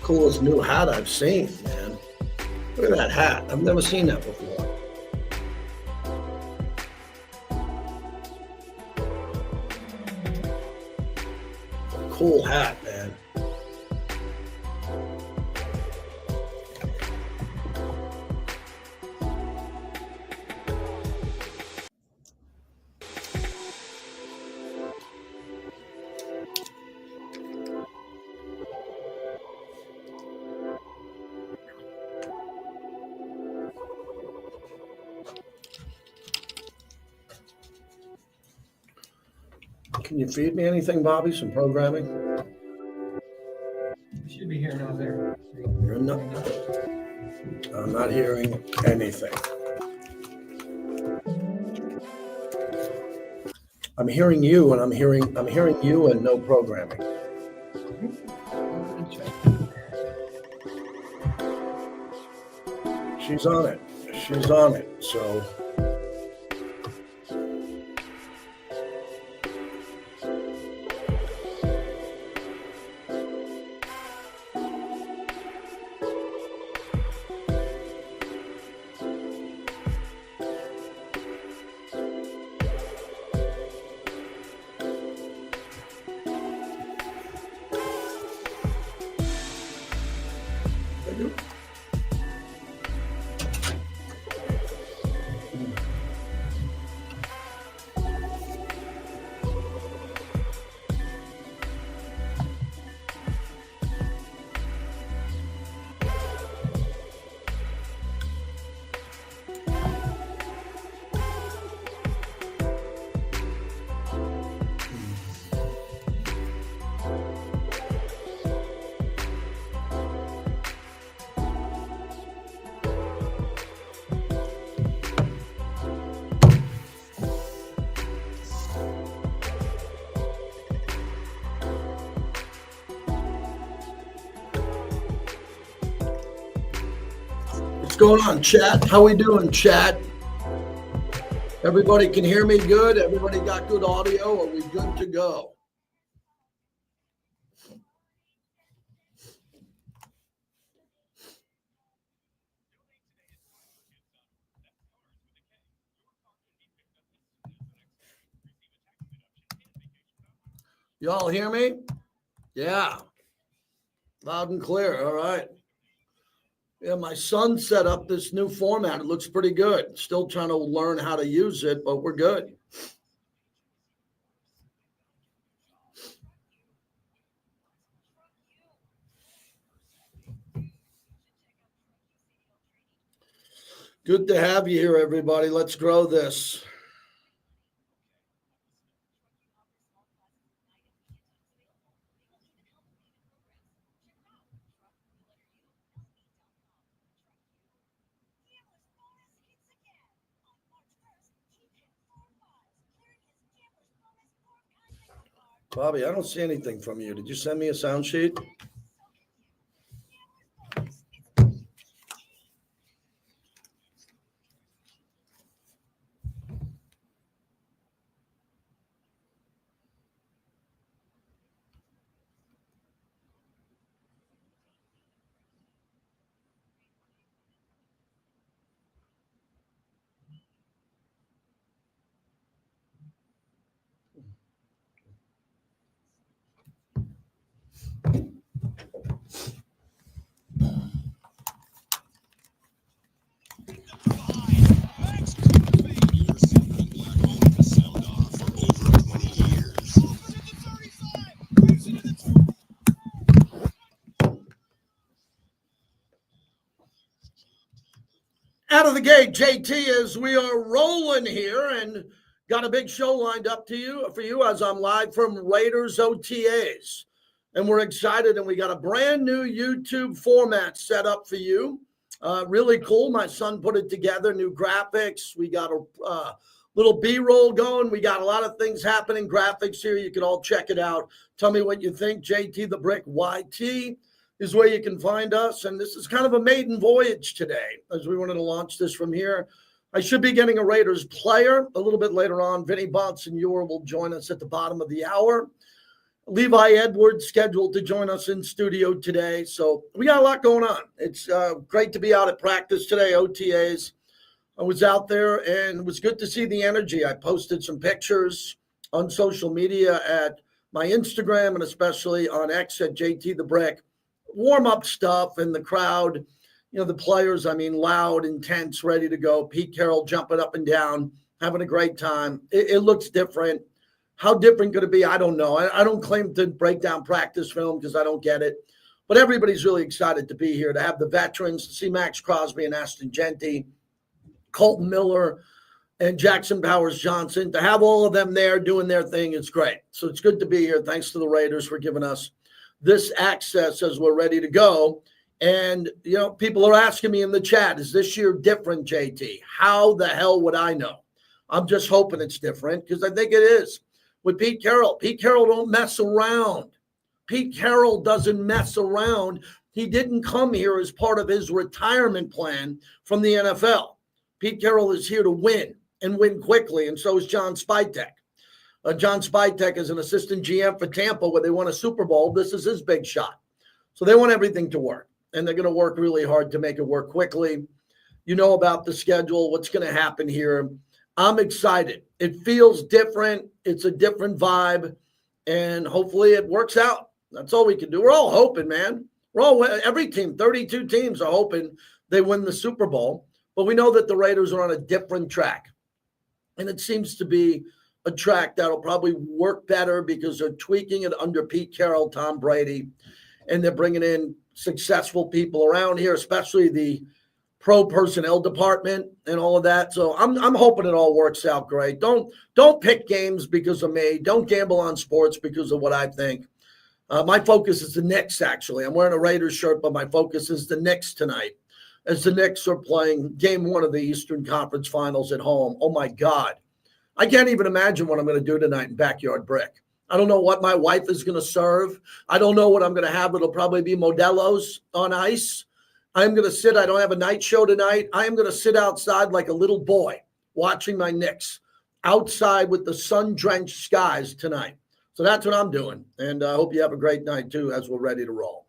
Coolest new hat I've seen, man. Look at that hat. I've never seen that before. Cool hat, man. Can you feed me anything, Bobby? Some programming? Should be hearing out there. I'm not hearing anything. I'm hearing you, and I'm hearing you, and no programming. She's on it. She's on it. So. What's going on, chat? How we doing, chat? Everybody can hear me good? Everybody got good audio? Are we good to go? Y'all hear me? Yeah. Loud and clear. All right. Yeah, my son set up this new format. It looks pretty good. Still trying to learn how to use it, but we're good. Good to have you here, everybody. Let's grow this. Bobby, I don't see anything from you. Did you send me a sound sheet? Out of the gate, JT, as we are rolling here and got a big show lined up for you as I'm live from Raiders OTAs. And we're excited, and we got a brand new YouTube format set up for you. Really cool. My son put it together, new graphics. We got a little B-roll going. We got a lot of things happening, graphics here. You can all check it out. Tell me what you think. JT the Brick YT is where you can find us. And this is kind of a maiden voyage today as we wanted to launch this from here. I should be getting a Raiders player a little bit later on. Vinnie Bonsenor will join us at the bottom of the hour. Levi Edwards scheduled to join us in studio today. So we got a lot going on. It's great to be out at practice today, OTAs. I was out there and it was good to see the energy. I posted some pictures on social media at my Instagram and especially on X at JT the Brick. Warm-up stuff and the crowd, the players, loud, intense, ready to go. Pete Carroll jumping up and down, having a great time. It looks different. How different could it be? I don't know. I don't claim to break down practice film because I don't get it. But everybody's really excited to be here, to have the veterans, to see Max Crosby and Ashton Genty, Colton Miller, and Jackson Powers-Johnson. To have all of them there doing their thing, it's great. So it's good to be here. Thanks to the Raiders for giving us this access as we're ready to go. And, people are asking me in the chat, is this year different, JT? How the hell would I know? I'm just hoping it's different because I think it is. With Pete Carroll. Pete Carroll don't mess around. Pete Carroll doesn't mess around. He didn't come here as part of his retirement plan from the NFL. Pete Carroll is here to win and win quickly, and so is John Spytek. John Spytek is an assistant GM for Tampa where they won a Super Bowl. This is his big shot. So they want everything to work, and they're going to work really hard to make it work quickly. You know about the schedule, what's going to happen here. I'm excited. It feels different. It's a different vibe, and hopefully it works out. That's all we can do. We're all hoping, man. Every team, 32 teams are hoping they win the Super Bowl, but we know that the Raiders are on a different track, and it seems to be a track that'll probably work better because they're tweaking it under Pete Carroll, Tom Brady, and they're bringing in successful people around here, especially the pro personnel department and all of that. So I'm hoping it all works out great. Don't pick games because of me. Don't gamble on sports because of what I think. My focus is the Knicks, actually. I'm wearing a Raiders shirt, but my focus is the Knicks tonight as the Knicks are playing game one of the Eastern Conference Finals at home. Oh, my God. I can't even imagine what I'm going to do tonight in Backyard Brick. I don't know what my wife is going to serve. I don't know what I'm going to have. It'll probably be Modelo's on ice. I'm going to sit. I don't have a night show tonight. I am going to sit outside like a little boy watching my Knicks outside with the sun-drenched skies tonight. So that's what I'm doing. And I hope you have a great night, too, as we're ready to roll.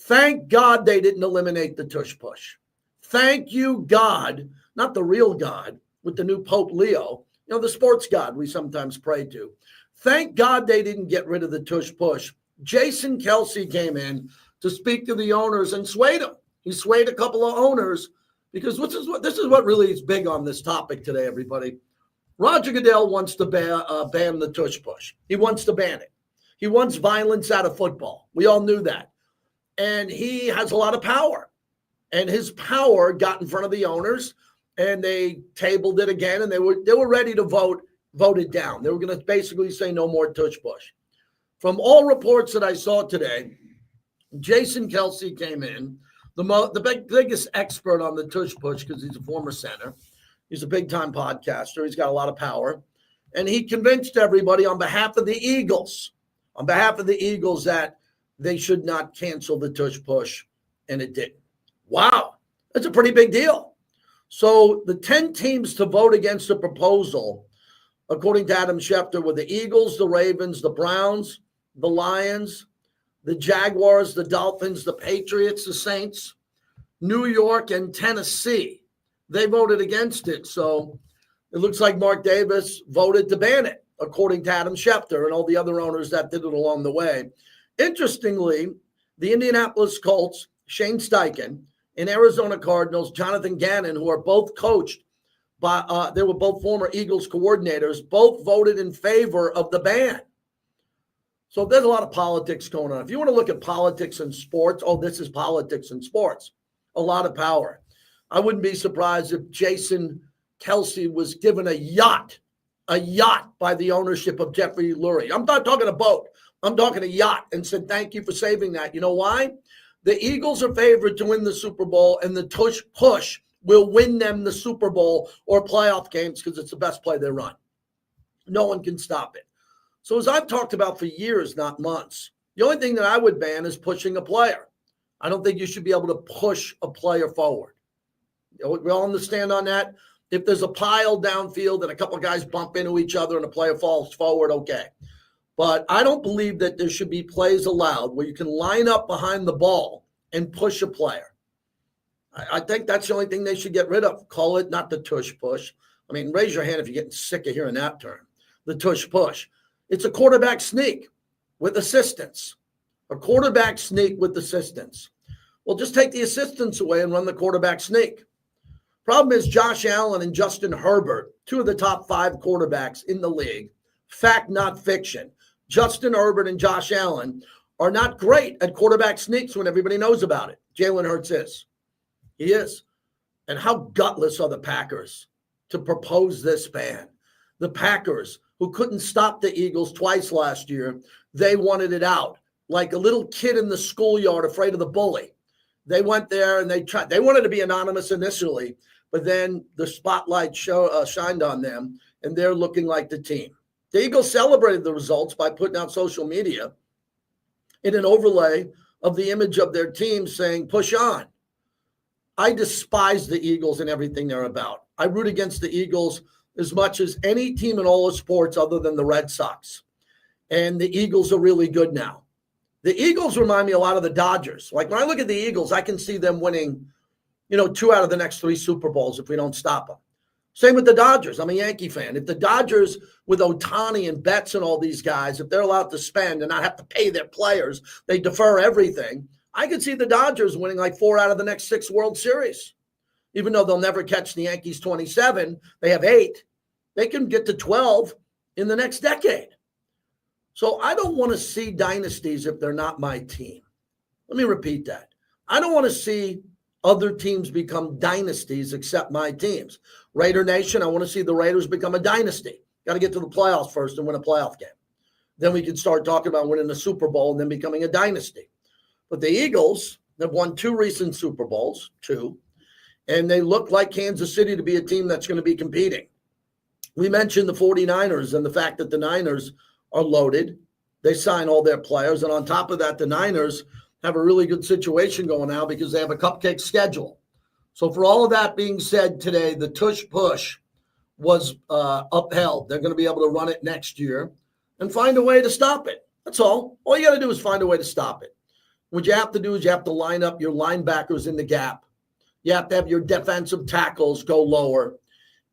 Thank God they didn't eliminate the Tush Push. Thank you, God, not the real God with the new Pope Leo, the sports God we sometimes pray to. Thank God they didn't get rid of the Tush Push. Jason Kelce came in to speak to the owners and swayed them. He swayed a couple of owners because this is what really is big on this topic today, everybody. Roger Goodell wants to ban the Tush Push. He wants to ban it. He wants violence out of football. We all knew that. And he has a lot of power. And his power got in front of the owners, and they tabled it again, and they were ready to vote it down. They were going to basically say no more Tush Push. From all reports that I saw today, Jason Kelce came in, the biggest expert on the Tush Push because he's a former center. He's a big-time podcaster. He's got a lot of power. And he convinced everybody on behalf of the Eagles, that they should not cancel the Tush Push, and it didn't. Wow, that's a pretty big deal. So the 10 teams to vote against the proposal, according to Adam Schefter, were the Eagles, the Ravens, the Browns, the Lions, the Jaguars, the Dolphins, the Patriots, the Saints, New York, and Tennessee. They voted against it. So it looks like Mark Davis voted to ban it, according to Adam Schefter and all the other owners that did it along the way. Interestingly, the Indianapolis Colts, Shane Steichen, and Arizona Cardinals, Jonathan Gannon, who are both coached by, they were both former Eagles coordinators, both voted in favor of the ban. So there's a lot of politics going on. If you want to look at politics and sports, this is politics and sports. A lot of power. I wouldn't be surprised if Jason Kelce was given a yacht by the ownership of Jeffrey Lurie. I'm not talking a boat. I'm talking a yacht, and said, thank you for saving that. You know why? The Eagles are favored to win the Super Bowl, and the Tush Push will win them the Super Bowl or playoff games because it's the best play they run. No one can stop it. So as I've talked about for years, not months, the only thing that I would ban is pushing a player. I don't think you should be able to push a player forward. We all understand on that. If there's a pile downfield and a couple of guys bump into each other and a player falls forward, okay. But I don't believe that there should be plays allowed where you can line up behind the ball and push a player. I think that's the only thing they should get rid of. Call it not the tush push. I mean, raise your hand if you're getting sick of hearing that term. The tush push. It's a quarterback sneak with assistance. A quarterback sneak with assistance. Well, just take the assistance away and run the quarterback sneak. Problem is Josh Allen and Justin Herbert, two of the top 5 quarterbacks in the league. Fact, not fiction. Justin Herbert and Josh Allen are not great at quarterback sneaks when everybody knows about it. Jalen Hurts is. He is. And how gutless are the Packers to propose this ban? The Packers, who couldn't stop the Eagles twice last year, they wanted it out. Like a little kid in the schoolyard afraid of the bully. They went there and they wanted to be anonymous initially, but then the spotlight shined on them, and they're looking like the team. The Eagles celebrated the results by putting out social media in an overlay of the image of their team saying, push on. I despise the Eagles and everything they're about. I root against the Eagles as much as any team in all of sports other than the Red Sox. And the Eagles are really good now. The Eagles remind me a lot of the Dodgers. Like when I look at the Eagles, I can see them winning, 2 out of the next 3 Super Bowls if we don't stop them. Same with the Dodgers. I'm a Yankee fan. If the Dodgers with Ohtani and Betts and all these guys, if they're allowed to spend and not have to pay their players, they defer everything. I could see the Dodgers winning like 4 out of the next 6 World Series. Even though they'll never catch the Yankees 27, they have 8. They can get to 12 in the next decade. So I don't want to see dynasties if they're not my team. Let me repeat that. I don't want to see other teams become dynasties except my teams. Raider Nation, I want to see the Raiders become a dynasty. Got to get to the playoffs first and win a playoff game. Then we can start talking about winning the Super Bowl and then becoming a dynasty. But the Eagles have won 2 recent Super Bowls, 2, and they look like Kansas City to be a team that's going to be competing. We mentioned the 49ers and the fact that the Niners are loaded. They sign all their players. And on top of that, the Niners have a really good situation going now because they have a cupcake schedule. So for all of that being said today, the Tush Push was upheld. They're going to be able to run it next year and find a way to stop it. That's all. All you got to do is find a way to stop it. What you have to do is you have to line up your linebackers in the gap. You have to have your defensive tackles go lower.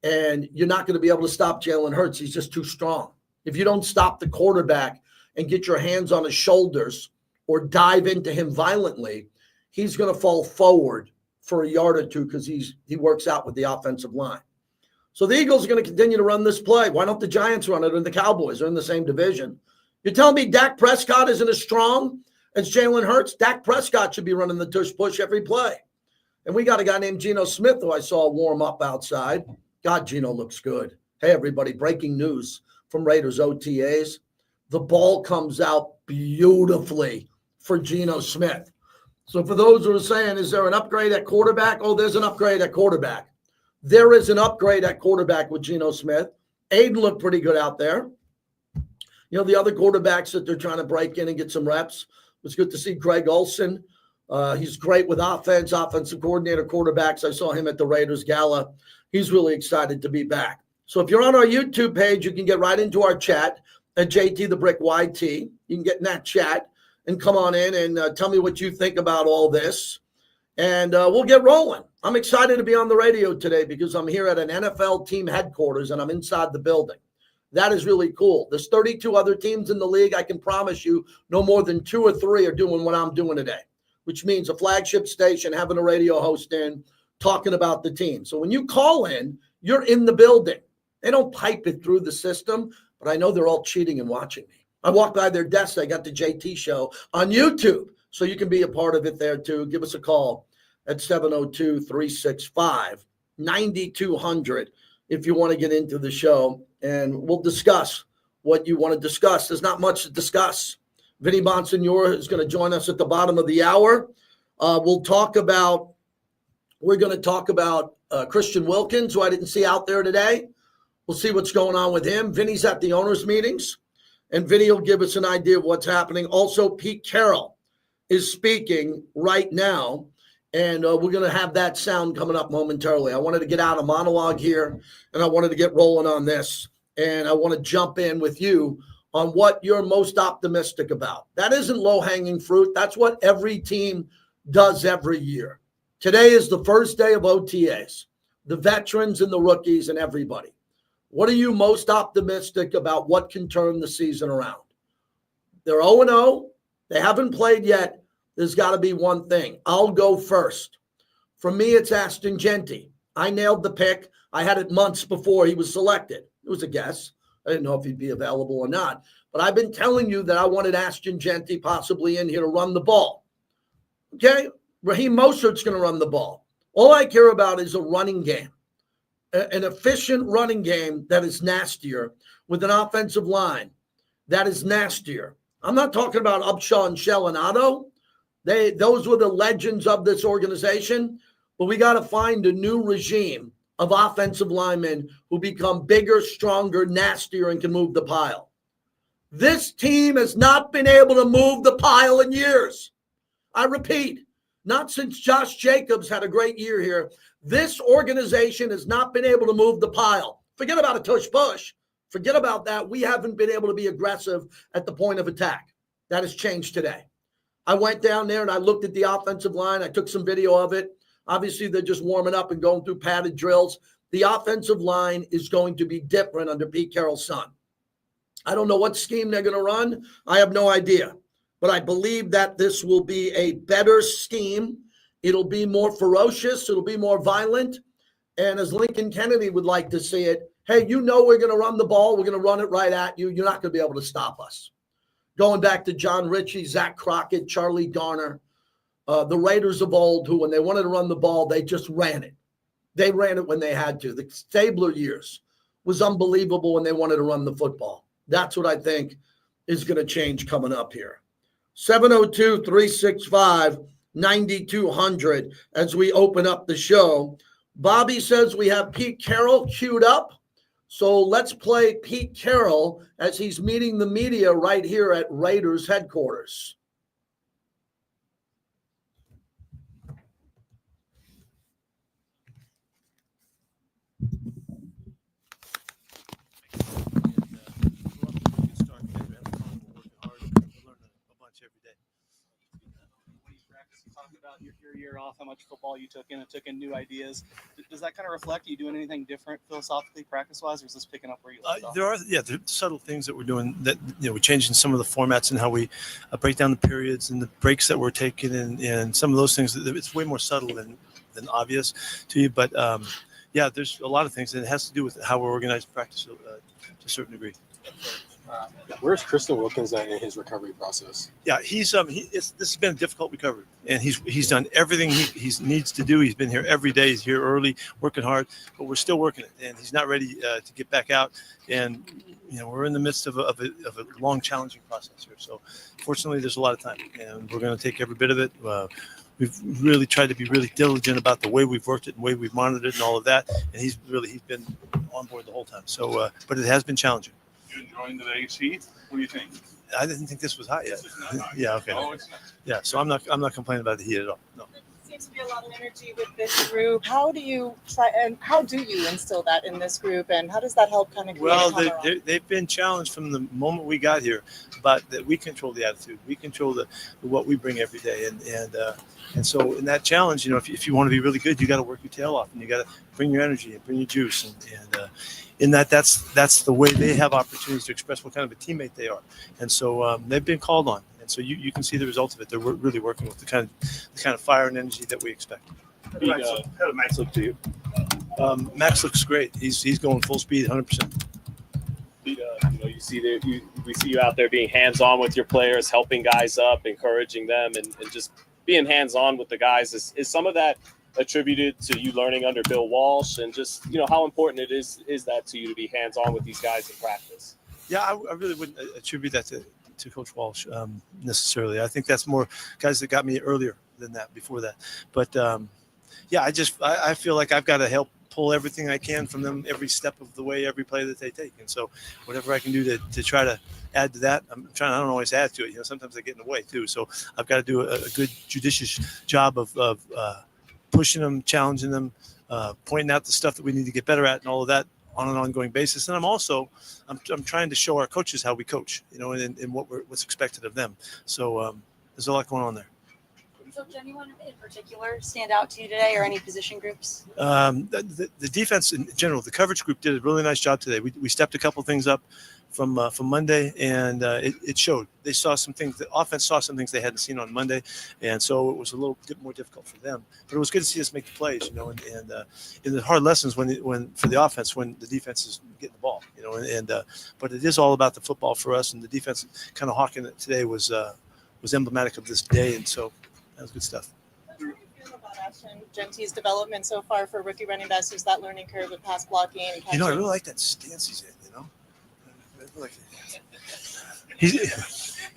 And you're not going to be able to stop Jalen Hurts. He's just too strong. If you don't stop the quarterback and get your hands on his shoulders or dive into him violently, he's going to fall forward for a yard or 2 because he works out with the offensive line. So the Eagles are going to continue to run this play. Why don't the Giants run it and the Cowboys are in the same division? You're telling me Dak Prescott isn't as strong as Jalen Hurts? Dak Prescott should be running the tush push every play. And we got a guy named Geno Smith who I saw warm up outside. God, Geno looks good. Hey, everybody, breaking news from Raiders OTAs. The ball comes out beautifully for Geno Smith. So for those who are saying, is there an upgrade at quarterback? Oh, there's an upgrade at quarterback. There is an upgrade at quarterback with Geno Smith. Aiden looked pretty good out there. The other quarterbacks that they're trying to break in and get some reps. It was good to see Greg Olsen. He's great with offensive coordinator quarterbacks. I saw him at the Raiders Gala. He's really excited to be back. So if you're on our YouTube page, you can get right into our chat at JT the Brick YT. You can get in that chat and come on in and tell me what you think about all this. And we'll get rolling. I'm excited to be on the radio today because I'm here at an NFL team headquarters and I'm inside the building. That is really cool. There's 32 other teams in the league. I can promise you no more than 2 or 3 are doing what I'm doing today, which means a flagship station, having a radio host in, talking about the team. So when you call in, you're in the building. They don't pipe it through the system, but I know they're all cheating and watching me. I walked by their desk. I got the JT show on YouTube. So you can be a part of it there too. Give us a call at 702-365-9200 if you want to get into the show. And we'll discuss what you want to discuss. There's not much to discuss. Vinnie Bonsenor is going to join us at the bottom of the hour. We're going to talk about Christian Wilkins, who I didn't see out there today. We'll see what's going on with him. Vinny's at the owners' meetings, and Vinny will give us an idea of what's happening. Also, Pete Carroll is speaking right now, and we're going to have that sound coming up momentarily. I wanted to get out a monologue here, and I wanted to get rolling on this, and I want to jump in with you on what you're most optimistic about. That isn't low-hanging fruit. That's what every team does every year. Today is the first day of OTAs, the veterans and the rookies and everybody. What are you most optimistic about what can turn the season around? They're 0-0. They haven't played yet. There's got to be one thing. I'll go first. For me, it's Ashton Genty. I nailed the pick. I had it months before he was selected. It was a guess. I didn't know if he'd be available or not. But I've been telling you that I wanted Ashton Genty possibly in here to run the ball. Okay? Raheem Mostert's going to run the ball. All I care about is a running game, an efficient running game that is nastier with an offensive line that is nastier. I'm not talking about Upshaw and Shell and Otto. Those were the legends of this organization. But we got to find a new regime of offensive linemen who become bigger, stronger, nastier, and can move the pile. This team has not been able to move the pile in years. I repeat, not since Josh Jacobs had a great year here. This organization has not been able to move the pile. Forget about a tush push. Forget about that. We haven't been able to be aggressive at the point of attack. That has changed today. I went down there and I looked at the offensive line. I took some video of it. Obviously, they're just warming up and going through padded drills. The offensive line is going to be different under Pete Carroll's son. I don't know what scheme they're going to run. I have no idea. But I believe that this will be a better scheme. It'll be more ferocious. It'll be more violent. And as Lincoln Kennedy would like to see it, hey, you know we're going to run the ball. We're going to run it right at you. You're not going to be able to stop us. Going back to John Ritchie, Zach Crockett, Charlie Garner, the Raiders of old, who when they wanted to run the ball, they just ran it. They ran it when they had to. The Stabler years was unbelievable when they wanted to run the football. That's what I think is going to change coming up here. 702-365-9200 as we open up the show. Bobby says we have Pete Carroll queued up. So let's play Pete Carroll as he's meeting the media right here at Raiders headquarters. Your year off, how much football you took in and took in new ideas. Does that kind of reflect? Are you doing anything different philosophically, practice-wise, or is this picking up where you left off? There are subtle things that we're doing that, we're changing some of the formats and how we break down the periods and the breaks that we're taking and some of those things. It's way more subtle than obvious to you. But, there's a lot of things, and it has to do with how we're organized practice to a certain degree. Where's Christian Wilkins in his recovery process? Yeah, this has been a difficult recovery, and he's done everything he needs to do. He's been here every day. He's here early, working hard, but we're still working it, and he's not ready to get back out. And we're in the midst of a long, challenging process here. So, fortunately, there's a lot of time, and we're going to take every bit of it. We've really tried to be really diligent about the way we've worked it and the way we've monitored it and all of that. And he's been on board the whole time. So, but it has been challenging. You enjoying the AC? What do you think? I didn't think this was hot yet. Hot. Yeah, okay. Oh, it's not. Yeah, so I'm not complaining about the heat at all. No. There seems to be a lot of energy with this group. How do you instill that in this group, and how does that help kind of? Well, they've been challenged from the moment we got here, but that we control the attitude, we control what we bring every day, and so in that challenge, if you want to be really good, you got to work your tail off, and you got to bring your energy and bring your juice, and in that's the way they have opportunities to express what kind of a teammate they are, and so they've been called on, and so you can see the result of it. They're really working with the kind of fire and energy that we expect. How did Max look to you? Max looks great. He's going full speed, 100%. We see you out there being hands-on with your players, helping guys up, encouraging them, and just being hands-on with the guys. Is some of that attributed to you learning under Bill Walsh, and just how important it is that to you to be hands-on with these guys in practice? Yeah, I really wouldn't attribute that to Coach Walsh necessarily. I think that's more guys that got me earlier than that, before that. But I feel like I've got to help pull everything I can from them every step of the way, every play that they take. And so whatever I can do to try to add to that, I don't always add to it. Sometimes I get in the way too. So I've got to do a good judicious job of pushing them, challenging them, pointing out the stuff that we need to get better at and all of that on an ongoing basis. And I'm trying to show our coaches how we coach, and what's expected of them. So there's a lot going on there. So did anyone in particular stand out to you today, or any position groups? The defense in general, the coverage group did a really nice job today. We stepped a couple things up from Monday, and it showed. They saw some things. The offense saw some things they hadn't seen on Monday, and so it was a little bit more difficult for them. But it was good to see us make the plays, and in the hard lessons when for the offense when the defense is getting the ball, but it is all about the football for us, and the defense kind of hawking it today was emblematic of this day, and so that was good stuff. How do you feel about Ashton Genty's development so far for rookie running backs? There's that learning curve with pass blocking and catching. I really like that stance he's in. I like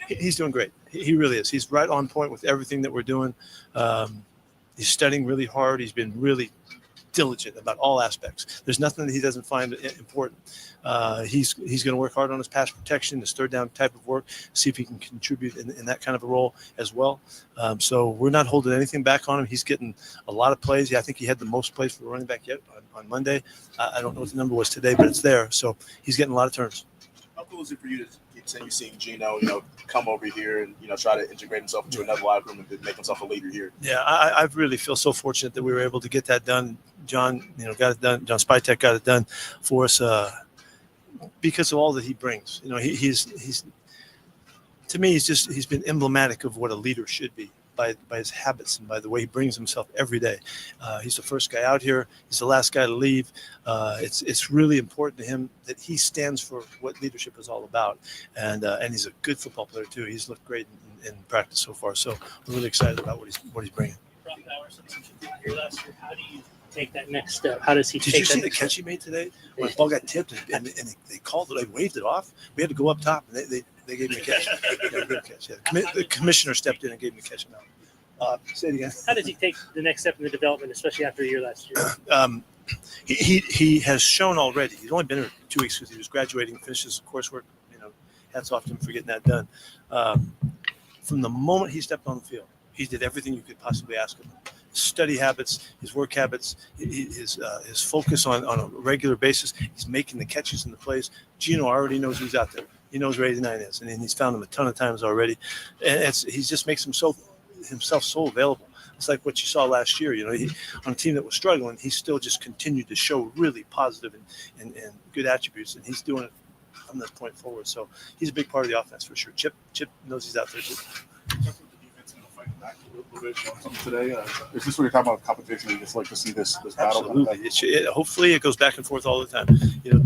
he's doing great. He really is. He's right on point with everything that we're doing. He's studying really hard. He's been really diligent about all aspects. There's nothing that he doesn't find important. He's going to work hard on his pass protection, his third down type of work, see if he can contribute in that kind of a role as well. So we're not holding anything back on him. He's getting a lot of plays. Yeah, I think he had the most plays for a running back yet on Monday. I don't know what the number was today, but it's there. So he's getting a lot of turns. How cool is it for you to continue seeing Gino, come over here and, try to integrate himself into another locker room and make himself a leader here? Yeah, I really feel so fortunate that we were able to get that done. John, got it done. John Spytek got it done for us because of all that he brings. He's to me, he's been emblematic of what a leader should be by his habits and by the way he brings himself every day. He's the first guy out here. He's the last guy to leave. It's really important to him that he stands for what leadership is all about. And he's a good football player too. He's looked great in practice so far. So we're really excited about what he's bringing. Here last year, how do you take that next step? How does he Did take you see that the catch he made today? When the ball got tipped and they called it, they waved it off. We had to go up top and they gave me a catch. The commissioner stepped in and gave me a catch. Say it again. How does he take the next step in the development, especially after a year last year? He has shown already. He's only been here 2 weeks because he was graduating, finished his coursework. Hats off to him for getting that done. From the moment he stepped on the field, he did everything you could possibly ask of him. Study habits, his work habits, his focus on a regular basis. He's making the catches and the plays. Gino already knows who's out there. He knows where 89 is, and he's found him a ton of times already. And he just makes himself so available. It's like what you saw last year. On a team that was struggling, he still just continued to show really positive and good attributes, and he's doing it from this point forward. So he's a big part of the offense for sure. Chip knows he's out there too. Today, is this what you're talking about competition? You just like to see this battle? Absolutely. Hopefully it goes back and forth all the time.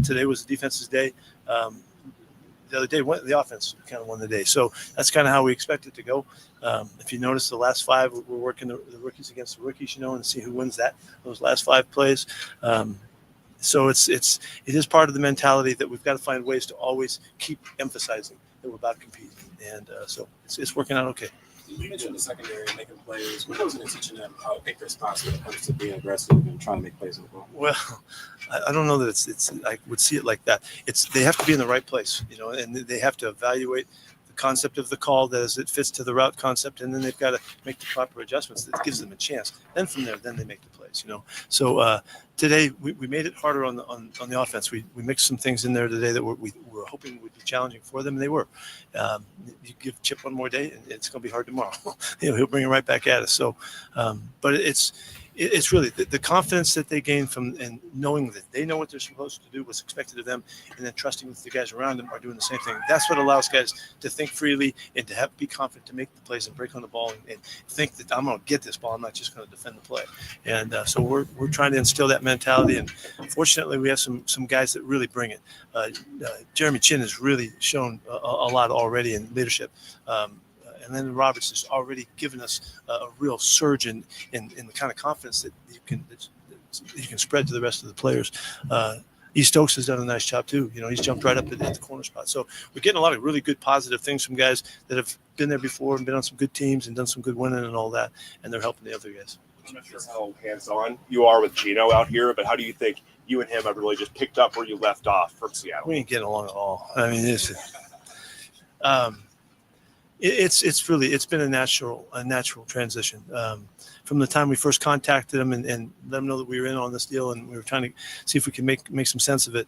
Today was the defense's day. The other day, the offense kind of won the day. So that's kind of how we expect it to go. If you notice, the last 5, we're working the rookies against the rookies, and see who wins those last 5 plays. So it is part of the mentality that we've got to find ways to always keep emphasizing that we're about competing. And so it's working out okay. You mentioned the secondary making plays. What was it teaching them how to pick their spots when it comes to being aggressive and trying to make plays with the ball? Well, I don't know that it's I would see it like that. They have to be in the right place, and they have to evaluate the concept of the call as it fits to the route concept, and then they've got to make the proper adjustments that gives them a chance. Then from there, they make the plays, So today we made it harder on the offense. We mixed some things in there today that we were hoping would be challenging for them, and they were. You give Chip one more day, and it's going to be hard tomorrow. He'll bring it right back at us. So, but it's really the confidence that they gain from and knowing that they know what they're supposed to do, what's expected of them, and then trusting that the guys around them are doing the same thing. That's what allows guys to think freely and to be confident to make the plays and break on the ball and think that I'm going to get this ball. I'm not just going to defend the play. And so we're trying to instill that mentality. And fortunately, we have some guys that really bring it. Jeremy Chin has really shown a lot already in leadership. And then Roberts has already given us a real surge in the kind of confidence that you can spread to the rest of the players. E. Stokes has done a nice job too. He's jumped right up at the corner spot. So we're getting a lot of really good positive things from guys that have been there before and been on some good teams and done some good winning and all that, and they're helping the other guys. I'm not sure how hands-on you are with Gino out here, but how do you think you and him have really just picked up where you left off from Seattle? We ain't getting along at all. I mean, It's been a natural transition from the time we first contacted him and let him know that we were in on this deal and we were trying to see if we could make some sense of it.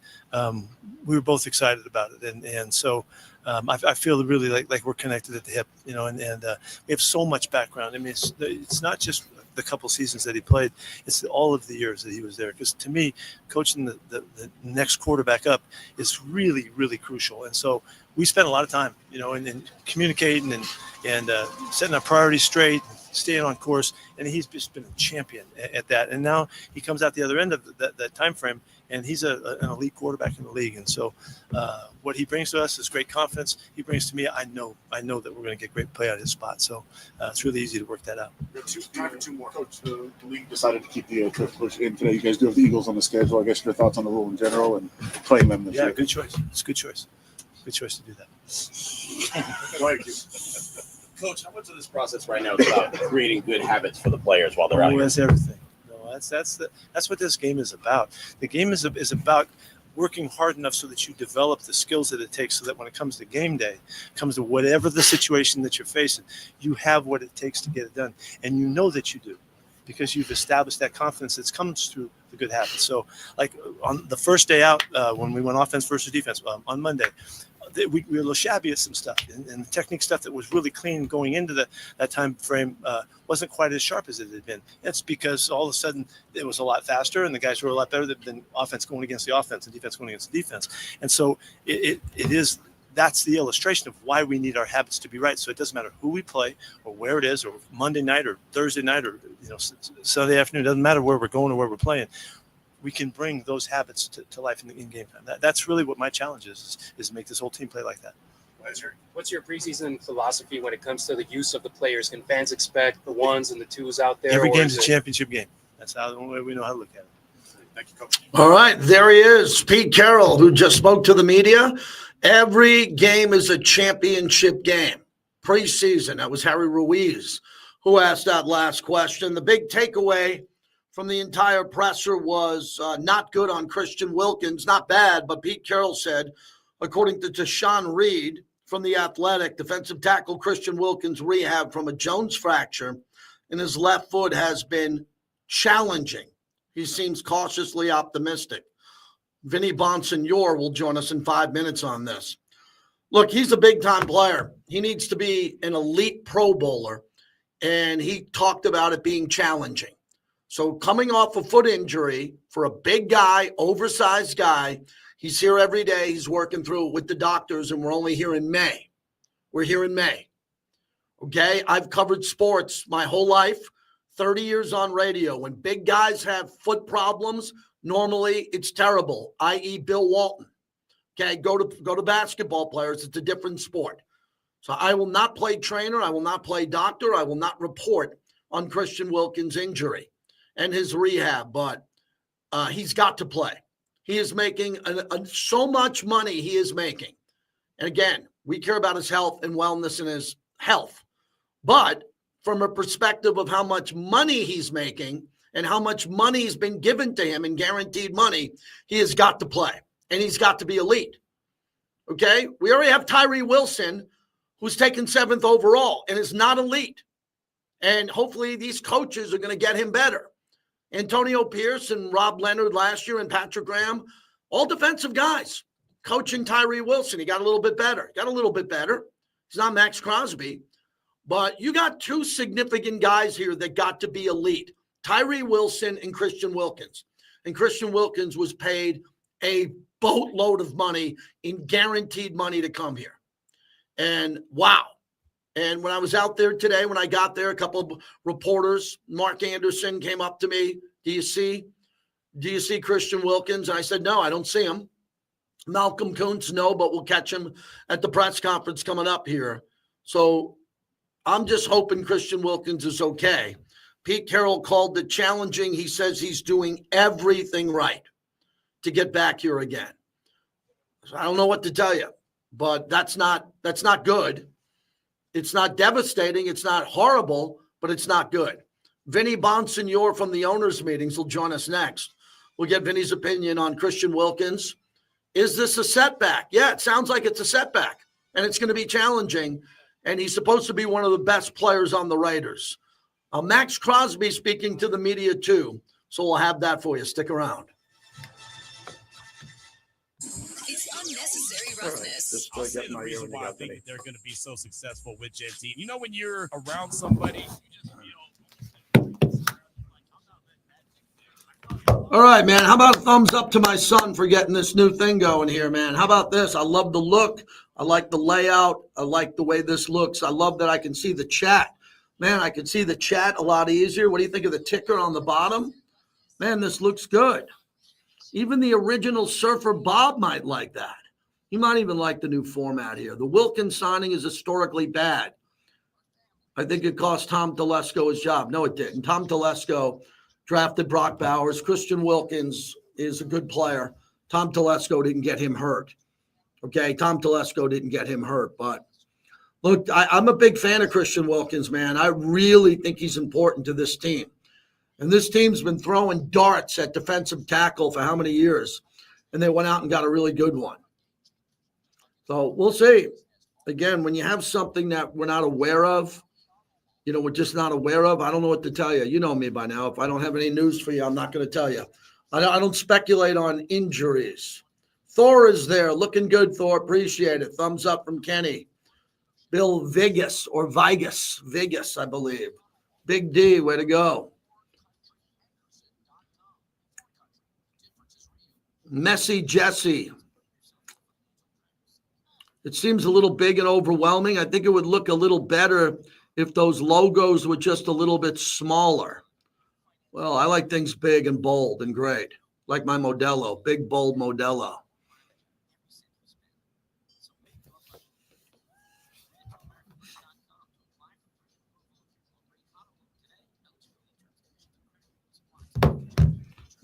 We were both excited about it, and so I feel really like we're connected at the hip, you know, and we have so much background. I mean, it's not just the couple seasons that he played, it's all of the years that he was there. Because to me, coaching the next quarterback up is really, really crucial. And so we spent a lot of time, you know, in communicating and setting our priorities straight, staying on course. And he's just been a champion at that. And now he comes out the other end of that time frame, and he's an elite quarterback in the league. And so what he brings to us is great confidence. He brings to me, I know that we're going to get great play out of his spot. So it's really easy to work that out. Time for two more. Coach, the league decided to keep the Tush Push in today. You guys do have the Eagles on the schedule. I guess your thoughts on the rule in general and playing them this year. Yeah, good choice. It's a good choice. Good choice to do that. Thank you. Coach, how much of this process right now is about creating good habits for the players while they're out here? That's everything. No, that's what this game is about. The game is about working hard enough so that you develop the skills that it takes so that when it comes to game day, comes to whatever the situation that you're facing, you have what it takes to get it done. And you know that you do because you've established that confidence that comes through the good habits. So like on the first day out, when we went offense versus defense on Monday, we were a little shabby at some stuff, and the technique stuff that was really clean going into that time frame wasn't quite as sharp as it had been. That's because all of a sudden it was a lot faster, and the guys were a lot better than offense going against the offense and defense going against the defense. And so that's the illustration of why we need our habits to be right. So it doesn't matter who we play or where it is, or Monday night or Thursday night or Sunday afternoon. It doesn't matter where we're going or where we're playing. We can bring those habits to life in game time. That's really what my challenge is make this whole team play like that. What's your preseason philosophy when it comes to the use of the players? Can fans expect the ones and the twos out there? Every game's a championship game. That's the only way we know how to look at it. Thank you, Coach. All right, there he is, Pete Carroll, who just spoke to the media. Every game is a championship game. Preseason, that was Harry Ruiz who asked that last question. The big takeaway from the entire presser was not good on Christian Wilkins. Not bad, but Pete Carroll said, according to Deshaun Reed from The Athletic, defensive tackle Christian Wilkins' rehab from a Jones fracture in his left foot has been challenging. He seems cautiously optimistic. Vinnie Bonsenor will join us in 5 minutes on this. Look, he's a big-time player. He needs to be an elite Pro Bowler, and he talked about it being challenging. So coming off a foot injury for a big guy, oversized guy, he's here every day. He's working through it with the doctors, and we're only here in May. We're here in May. Okay? I've covered sports my whole life, 30 years on radio. When big guys have foot problems, normally it's terrible, i.e. Bill Walton. Okay? Go to basketball players. It's a different sport. So I will not play trainer. I will not play doctor. I will not report on Christian Wilkins' injury and his rehab, but he's got to play. He is making so much money he is making. And again, we care about his health and wellness and his health. But from a perspective of how much money he's making and how much money has been given to him in guaranteed money, he has got to play. And he's got to be elite. Okay? We already have Tyree Wilson, who's taken 7th overall and is not elite. And hopefully these coaches are going to get him better. Antonio Pierce and Rob Leonard last year and Patrick Graham, all defensive guys, coaching Tyree Wilson. He got a little bit better. He's not Max Crosby. But you got two significant guys here that got to be elite, Tyree Wilson and Christian Wilkins. And Christian Wilkins was paid a boatload of money in guaranteed money to come here. And wow. And when I was out there today, when I got there, a couple of reporters, Mark Anderson came up to me. Do you see Christian Wilkins? And I said, no, I don't see him. Malcolm Koonce, no, but we'll catch him at the press conference coming up here. So I'm just hoping Christian Wilkins is okay. Pete Carroll called it challenging. He says he's doing everything right to get back here again. So I don't know what to tell you, but that's not good. It's not devastating. It's not horrible, but it's not good. Vinnie Bonsenor from the owners' meetings will join us next. We'll get Vinnie's opinion on Christian Wilkins. Is this a setback? Yeah, it sounds like it's a setback, and it's going to be challenging. and he's supposed to be one of the best players on the Raiders. Max Crosby speaking to the media too, so we'll have that for you. Stick around. It's unnecessary roughness. I'll say the reason why I think they're going to be so successful with JT. You know, when you're around somebody, you just feel. All right, man. How about a thumbs up to my son for getting this new thing going here, man? How about this? I love the look. I like the layout. I like the way this looks. I love that I can see the chat. Man, I can see the chat a lot easier. What do you think of the ticker on the bottom? Man, this looks good. Even the original Surfer Bob might like that. He might even like the new format here. The Wilkins signing is historically bad. I think it cost Tom Telesco his job. No, it didn't. Tom Telesco drafted Brock Bowers. Christian Wilkins is a good player. Tom Telesco didn't get him hurt. Okay, Tom Telesco didn't get him hurt. But look, I'm a big fan of Christian Wilkins, man. I really think he's important to this team. And this team's been throwing darts at defensive tackle for how many years? And they went out and got a really good one. So we'll see. Again, when you have something that we're not aware of, we're just not aware of, I don't know what to tell you. You know me by now. If I don't have any news for you, I'm not going to tell you. I don't speculate on injuries. Thor is there. Looking good, Thor. Appreciate it. Thumbs up from Kenny. Bill Vegas, I believe. Big D, way to go. Messy Jesse. It seems a little big and overwhelming. I think it would look a little better if those logos were just a little bit smaller. Well, I like things big and bold and great. Like my Modelo, big, bold Modelo.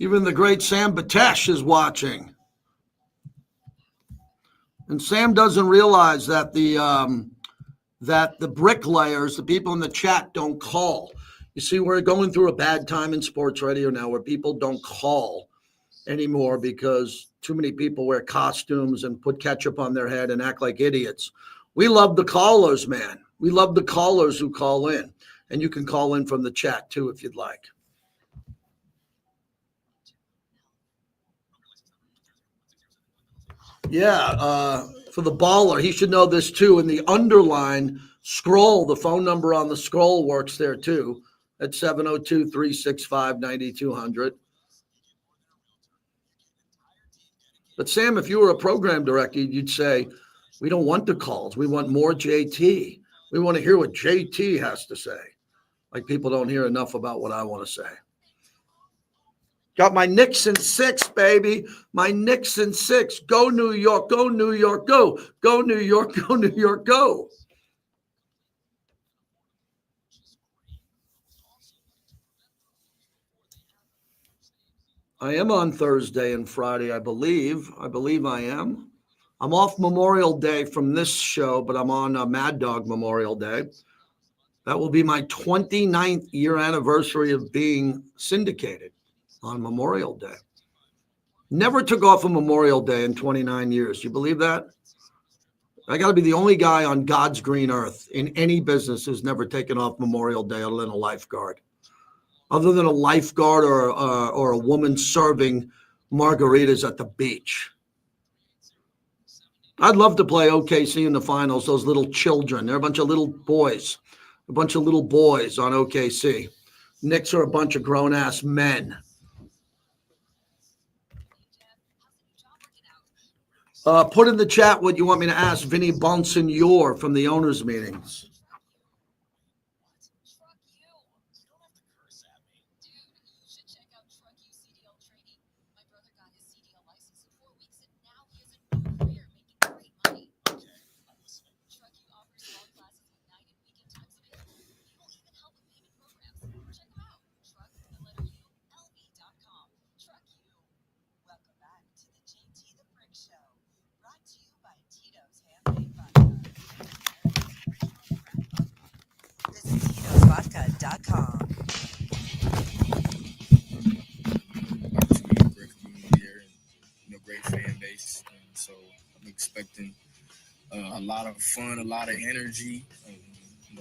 Even the great Sam Batesh is watching. And Sam doesn't realize that the bricklayers, the people in the chat, don't call. You see, we're going through a bad time in sports radio now where people don't call anymore because too many people wear costumes and put ketchup on their head and act like idiots. We love the callers, man. We love the callers who call in. And you can call in from the chat, too, if you'd like. Yeah, for the baller, he should know this too. In the underline scroll, the phone number on the scroll works there too at 702-365-9200. But Sam, if you were a program director, you'd say, we don't want the calls. We want more JT. We want to hear what JT has to say. Like people don't hear enough about what I want to say. Got my Knicks in 6, baby. My Knicks in 6. Go New York. Go New York. Go. Go New York. Go New York. Go. I am on Thursday and Friday, I believe. I am. I'm off Memorial Day from this show, but I'm on Mad Dog Memorial Day. That will be my 29th year anniversary of being syndicated. On Memorial Day. Never took off a Memorial Day in 29 years. You believe that? I got to be the only guy on God's green earth in any business who's never taken off Memorial Day other than a lifeguard. Other than a lifeguard or a woman serving margaritas at the beach. I'd love to play OKC in the finals, those little children. They're a bunch of little boys. A bunch of little boys on OKC. Knicks are a bunch of grown-ass men. Put in the chat what you want me to ask Vinnie Bonsenor from the owners' meetings. Tito'sVodka.com. Great fan base, and so I'm expecting a lot of fun, a lot of energy,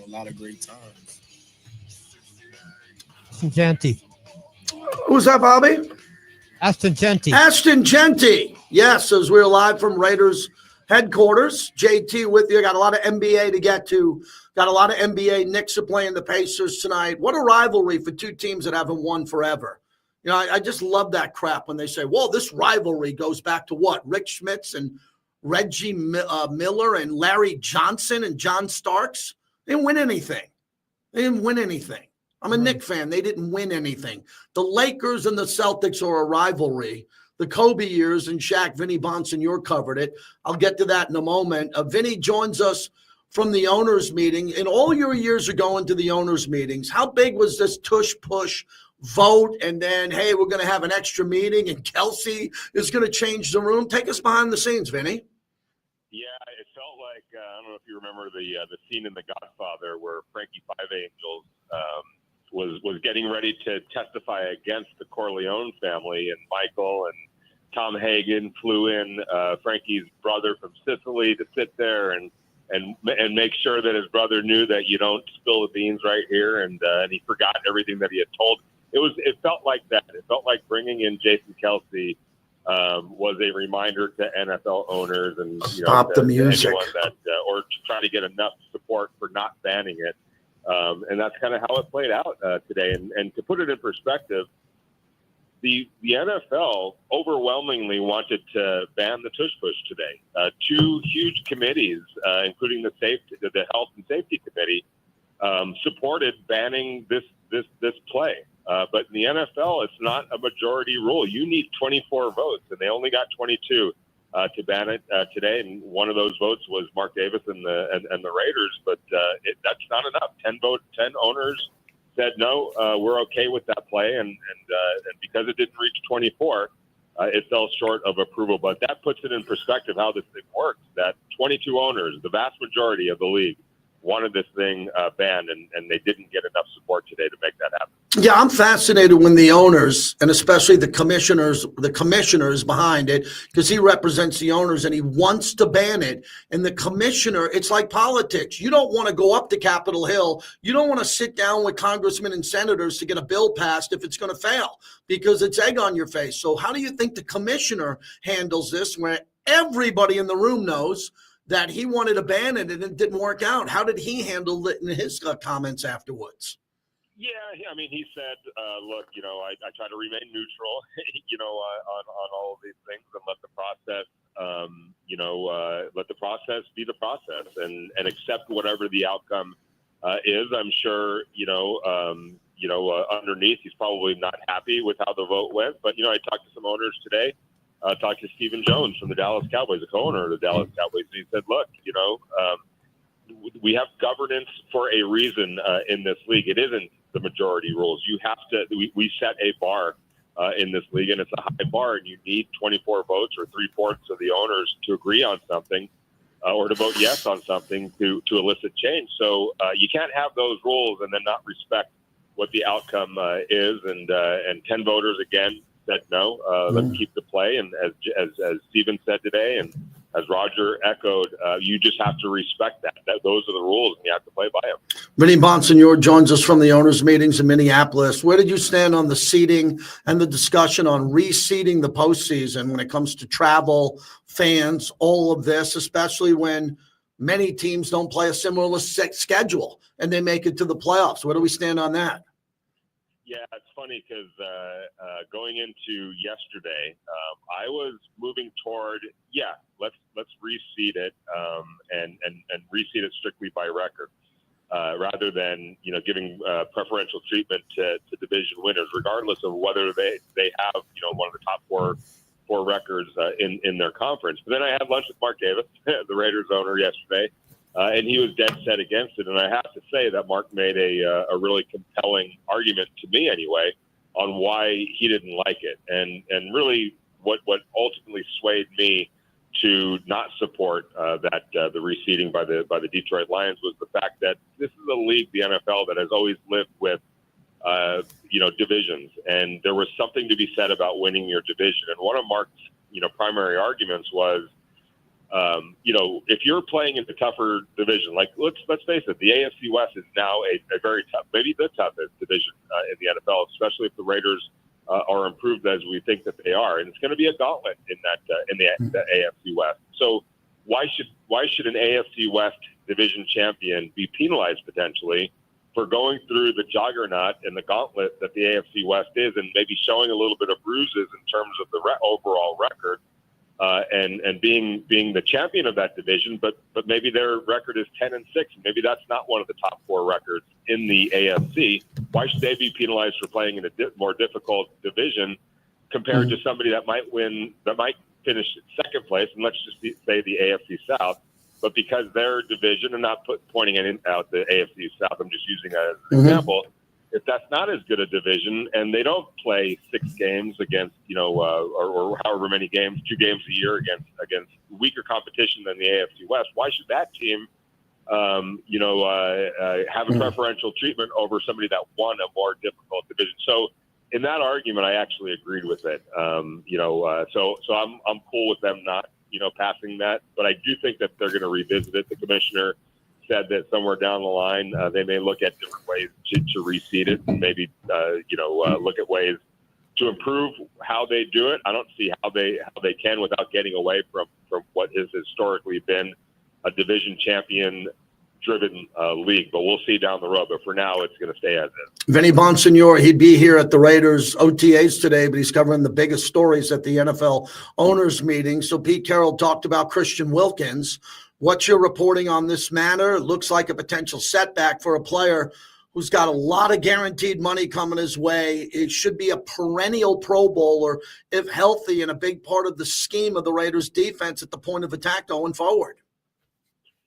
a lot of great times. Ashton Genty. Who's that, Bobby? Ashton Genty. Ashton Genty. Yes, as we're live from Raiders headquarters. JT with you. Got a lot of NBA to get to. Got a lot of NBA. Knicks are playing the Pacers tonight. What a rivalry for two teams that haven't won forever. You know, I just love that crap when they say, well, this rivalry goes back to what? Rick Schmitz and Reggie Miller and Larry Johnson and John Starks. They didn't win anything. I'm a Knicks fan. They didn't win anything. The Lakers and the Celtics are a rivalry. The Kobe years and Shaq, Vinnie Bonsenor covered it. I'll get to that in a moment. Vinnie joins us from the owners' meeting. In all your years of going to the owners' meetings, how big was this Tush Push vote? And then, hey, we're going to have an extra meeting and Kelsey is going to change the room. Take us behind the scenes, Vinnie. Yeah, it felt like I don't know if you remember the scene in The Godfather where Frankie Five Angels was getting ready to testify against the Corleone family, and Michael and Tom Hagen flew in Frankie's brother from Sicily to sit there and make sure that his brother knew that you don't spill the beans right here, and he forgot everything that he had told. It felt like that. It felt like bringing in Jason Kelsey was a reminder to NFL owners and Stop the music. anyone that or to try to get enough support for not banning it. And that's kind of how it played out today. And to put it in perspective, the NFL overwhelmingly wanted to ban the Tush Push today. Two huge committees, including the Health and Safety Committee, supported banning this play. But in the NFL, it's not a majority rule. You need 24 votes, and they only got 22 to ban it today. And one of those votes was Mark Davis and the Raiders. But that's not enough. 10 owners said no, we're okay with that play, and because it didn't reach 24, it fell short of approval. But that puts it in perspective how this thing works. That 22 owners, the vast majority of the league, wanted this thing banned, and they didn't get enough support today to make that happen. Yeah, I'm fascinated when the owners, and especially the commissioners behind it, because he represents the owners and he wants to ban it. And the commissioner, it's like politics. You don't want to go up to Capitol Hill. You don't want to sit down with congressmen and senators to get a bill passed if it's going to fail, because it's egg on your face. So how do you think the commissioner handles this, where everybody in the room knows that he wanted to ban it and it didn't work out? How did he handle it in his comments afterwards? Yeah, I mean, he said, look, I try to remain neutral, on all of these things, and let the process, be the process, and accept whatever the outcome is. I'm sure, underneath, he's probably not happy with how the vote went. But, I talked to some owners today. Talked to Stephen Jones from the Dallas Cowboys, the co-owner of the Dallas Cowboys. And he said, look, we have governance for a reason in this league. It isn't the majority rules. You have to, we set a bar in this league, and it's a high bar, and you need 24 votes or 3/4 of the owners to agree on something or to vote yes on something to elicit change. So you can't have those rules and then not respect what the outcome is. And 10 voters, again, said no, let's keep the play. And as Steven said today, and as Roger echoed, you just have to respect that those are the rules, and you have to play by them. Vinnie Bonsenor joins us from the owners' meetings in Minneapolis. Where did you stand on the seating and the discussion on reseeding the postseason when it comes to travel, fans, all of this, especially when many teams don't play a similar schedule and they make it to the playoffs? Where do we stand on that? Yeah, it's funny because going into yesterday, I was moving toward, let's reseed it and reseed it strictly by record, rather than giving preferential treatment to division winners, regardless of whether they have one of the top four records in their conference. But then I had lunch with Mark Davis, the Raiders owner, yesterday. And he was dead set against it. And I have to say that Mark made a really compelling argument, to me anyway, on why he didn't like it. And really what ultimately swayed me to not support the reseeding by the Detroit Lions was the fact that this is a league, the NFL, that has always lived with divisions. And there was something to be said about winning your division. And one of Mark's primary arguments was, If you're playing in the tougher division, like let's face it, the AFC West is now a very tough, maybe the toughest division in the NFL, especially if the Raiders are improved as we think that they are, and it's going to be a gauntlet in the AFC West. So why should an AFC West division champion be penalized potentially for going through the juggernaut and the gauntlet that the AFC West is, and maybe showing a little bit of bruises in terms of the overall record, and being the champion of that division, but maybe their record is 10-6. Maybe that's not one of the top 4 records in the AFC. Why should they be penalized for playing in a more difficult division compared to somebody that might finish second place, and let's just say the AFC South, but because their division, and not pointing out the AFC South, I'm just using that as an example. If that's not as good a division, and they don't play 6 games against, or however many games, 2 games a year against weaker competition than the AFC West, why should that team, have a preferential treatment over somebody that won a more difficult division? So in that argument, I actually agreed with it. So I'm cool with them not, passing that, but I do think that they're going to revisit it. The commissioner said that somewhere down the line, they may look at different ways to reseed it, and maybe look at ways to improve how they do it. I don't see how they can without getting away from what has historically been a division champion driven league, but we'll see down the road. But for now, it's going to stay as is. Vinnie Bonsenor, he'd be here at the Raiders OTAs today, but he's covering the biggest stories at the NFL owners meeting. So Pete Carroll talked about Christian Wilkins. What's your reporting on this matter? It looks like a potential setback for a player who's got a lot of guaranteed money coming his way. It should be a perennial Pro Bowler if healthy, and a big part of the scheme of the Raiders defense at the point of attack going forward.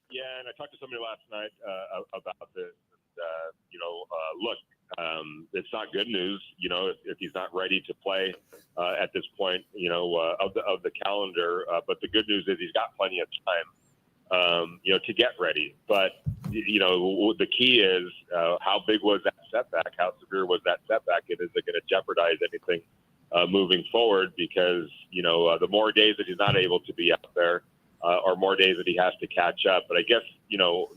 Yeah, and I talked to somebody last night about this. It's not good news, if he's not ready to play at this point, of the calendar. But the good news is he's got plenty of time, to get ready. But, the key is how big was that setback? How severe was that setback? And is it going to jeopardize anything moving forward? Because, the more days that he's not able to be out there, or more days that he has to catch up. But I guess, the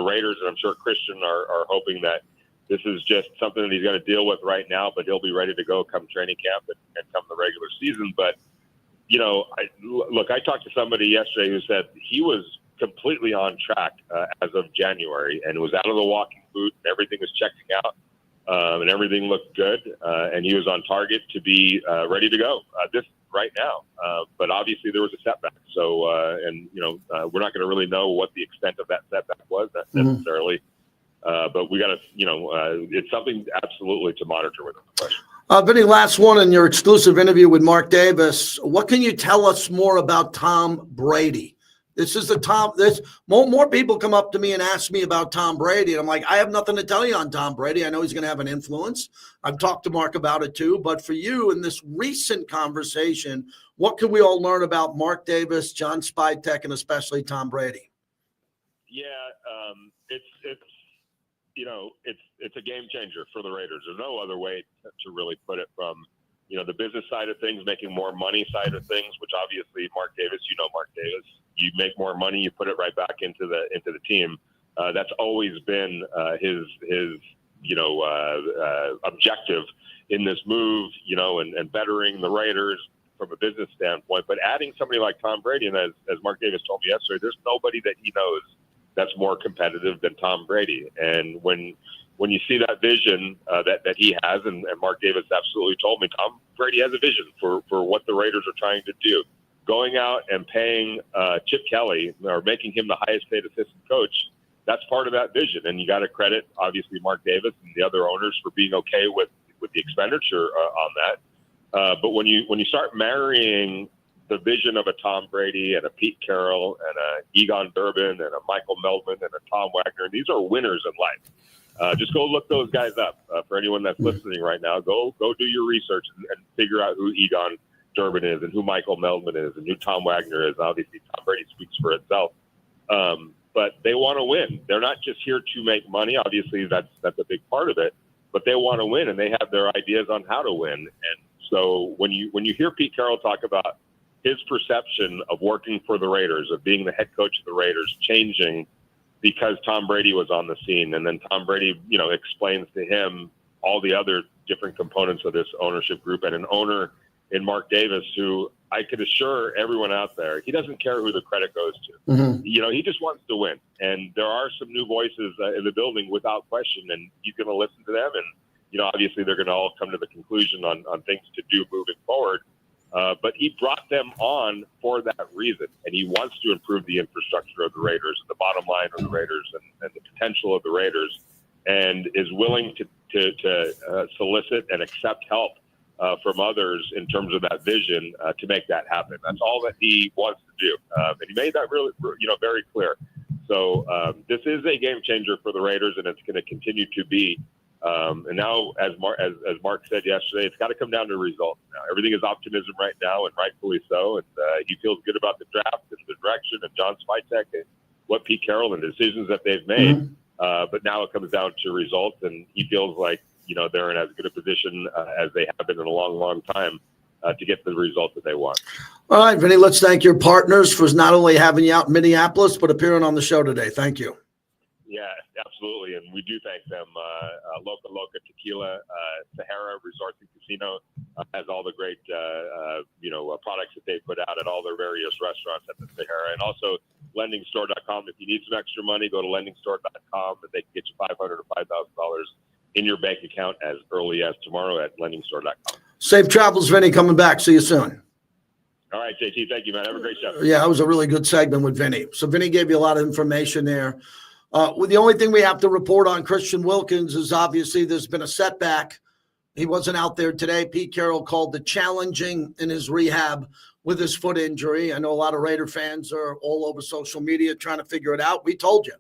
Raiders, and I'm sure Christian are hoping that this is just something that he's going to deal with right now, but he'll be ready to go come training camp and come the regular season. But, I talked to somebody yesterday who said he was completely on track as of January, and was out of the walking boot, and everything was checking out, and everything looked good, and he was on target to be ready to go right now. But obviously there was a setback. So, we're not going to really know what the extent of that setback was necessarily. But we got to, it's something absolutely to monitor with him. Vinny, last one in your exclusive interview with Mark Davis. What can you tell us more about Tom Brady? More people come up to me and ask me about Tom Brady, and I'm like, I have nothing to tell you on Tom Brady. I know he's going to have an influence. I've talked to Mark about it too. But for you, in this recent conversation, what can we all learn about Mark Davis, John Spytek, and especially Tom Brady? Yeah, it's a game changer for the Raiders. There's no other way to really put it, from the business side of things, making more money side of things, which obviously Mark Davis, Mark Davis, you make more money, you put it right back into the team. That's always been his objective in this move, and bettering the Raiders from a business standpoint. But adding somebody like Tom Brady, and as Mark Davis told me yesterday, there's nobody that he knows that's more competitive than Tom Brady. And when you see that vision that he has, and Mark Davis absolutely told me, Tom Brady has a vision for what the Raiders are trying to do. Going out and paying Chip Kelly, or making him the highest paid assistant coach, that's part of that vision. And you got to credit, obviously, Mark Davis and the other owners for being okay with the expenditure on that. But when you start marrying the vision of a Tom Brady and a Pete Carroll and a Egon Durbin and a Michael Meldman and a Tom Wagner, these are winners in life. Just go look those guys up. For anyone that's listening right now, go do your research and figure out who Egon Durbin is, and who Michael Meldman is, and who Tom Wagner is. Obviously, Tom Brady speaks for itself. But they want to win. They're not just here to make money. Obviously, that's a big part of it. But they want to win, and they have their ideas on how to win. And so when you hear Pete Carroll talk about his perception of working for the Raiders, of being the head coach of the Raiders, changing because Tom Brady was on the scene. And then Tom Brady, explains to him all the other different components of this ownership group, and an owner in Mark Davis, who I could assure everyone out there, he doesn't care who the credit goes to. Mm-hmm. He just wants to win. And there are some new voices in the building without question, and he's going to listen to them. And, obviously they're going to all come to the conclusion on things to do moving forward. But he brought them on for that reason, and he wants to improve the infrastructure of the Raiders, the bottom line of the Raiders, and the potential of the Raiders, and is willing to solicit and accept help from others in terms of that vision to make that happen. That's all that he wants to do, and he made that really, very clear. So this is a game changer for the Raiders, and it's going to continue to be. And now, as Mark said yesterday, it's got to come down to results. Now, everything is optimism right now, and rightfully so. And he feels good about the draft and the direction, and John Spytek and what Pete Carroll and the decisions that they've made. Mm-hmm. But now it comes down to results, and he feels like they're in as good a position as they have been in a long, long time to get the results that they want. All right, Vinny, let's thank your partners for not only having you out in Minneapolis, but appearing on the show today. Thank you. Yeah, absolutely. And we do thank them. Loca Loca Tequila, Sahara Resorts and Casino has all the great, products that they put out at all their various restaurants at the Sahara. And also lendingstore.com. If you need some extra money, go to lendingstore.com, and they can get you $500 or $5,000 in your bank account as early as tomorrow at lendingstore.com. Safe travels, Vinny. Coming back. See you soon. All right, JT. Thank you, man. Have a great show. Yeah, that was a really good segment with Vinny. So Vinny gave you a lot of information there. The only thing we have to report on Christian Wilkins is obviously there's been a setback. He wasn't out there today. Pete Carroll called it challenging in his rehab with his foot injury. I know a lot of Raider fans are all over social media trying to figure it out. We told you.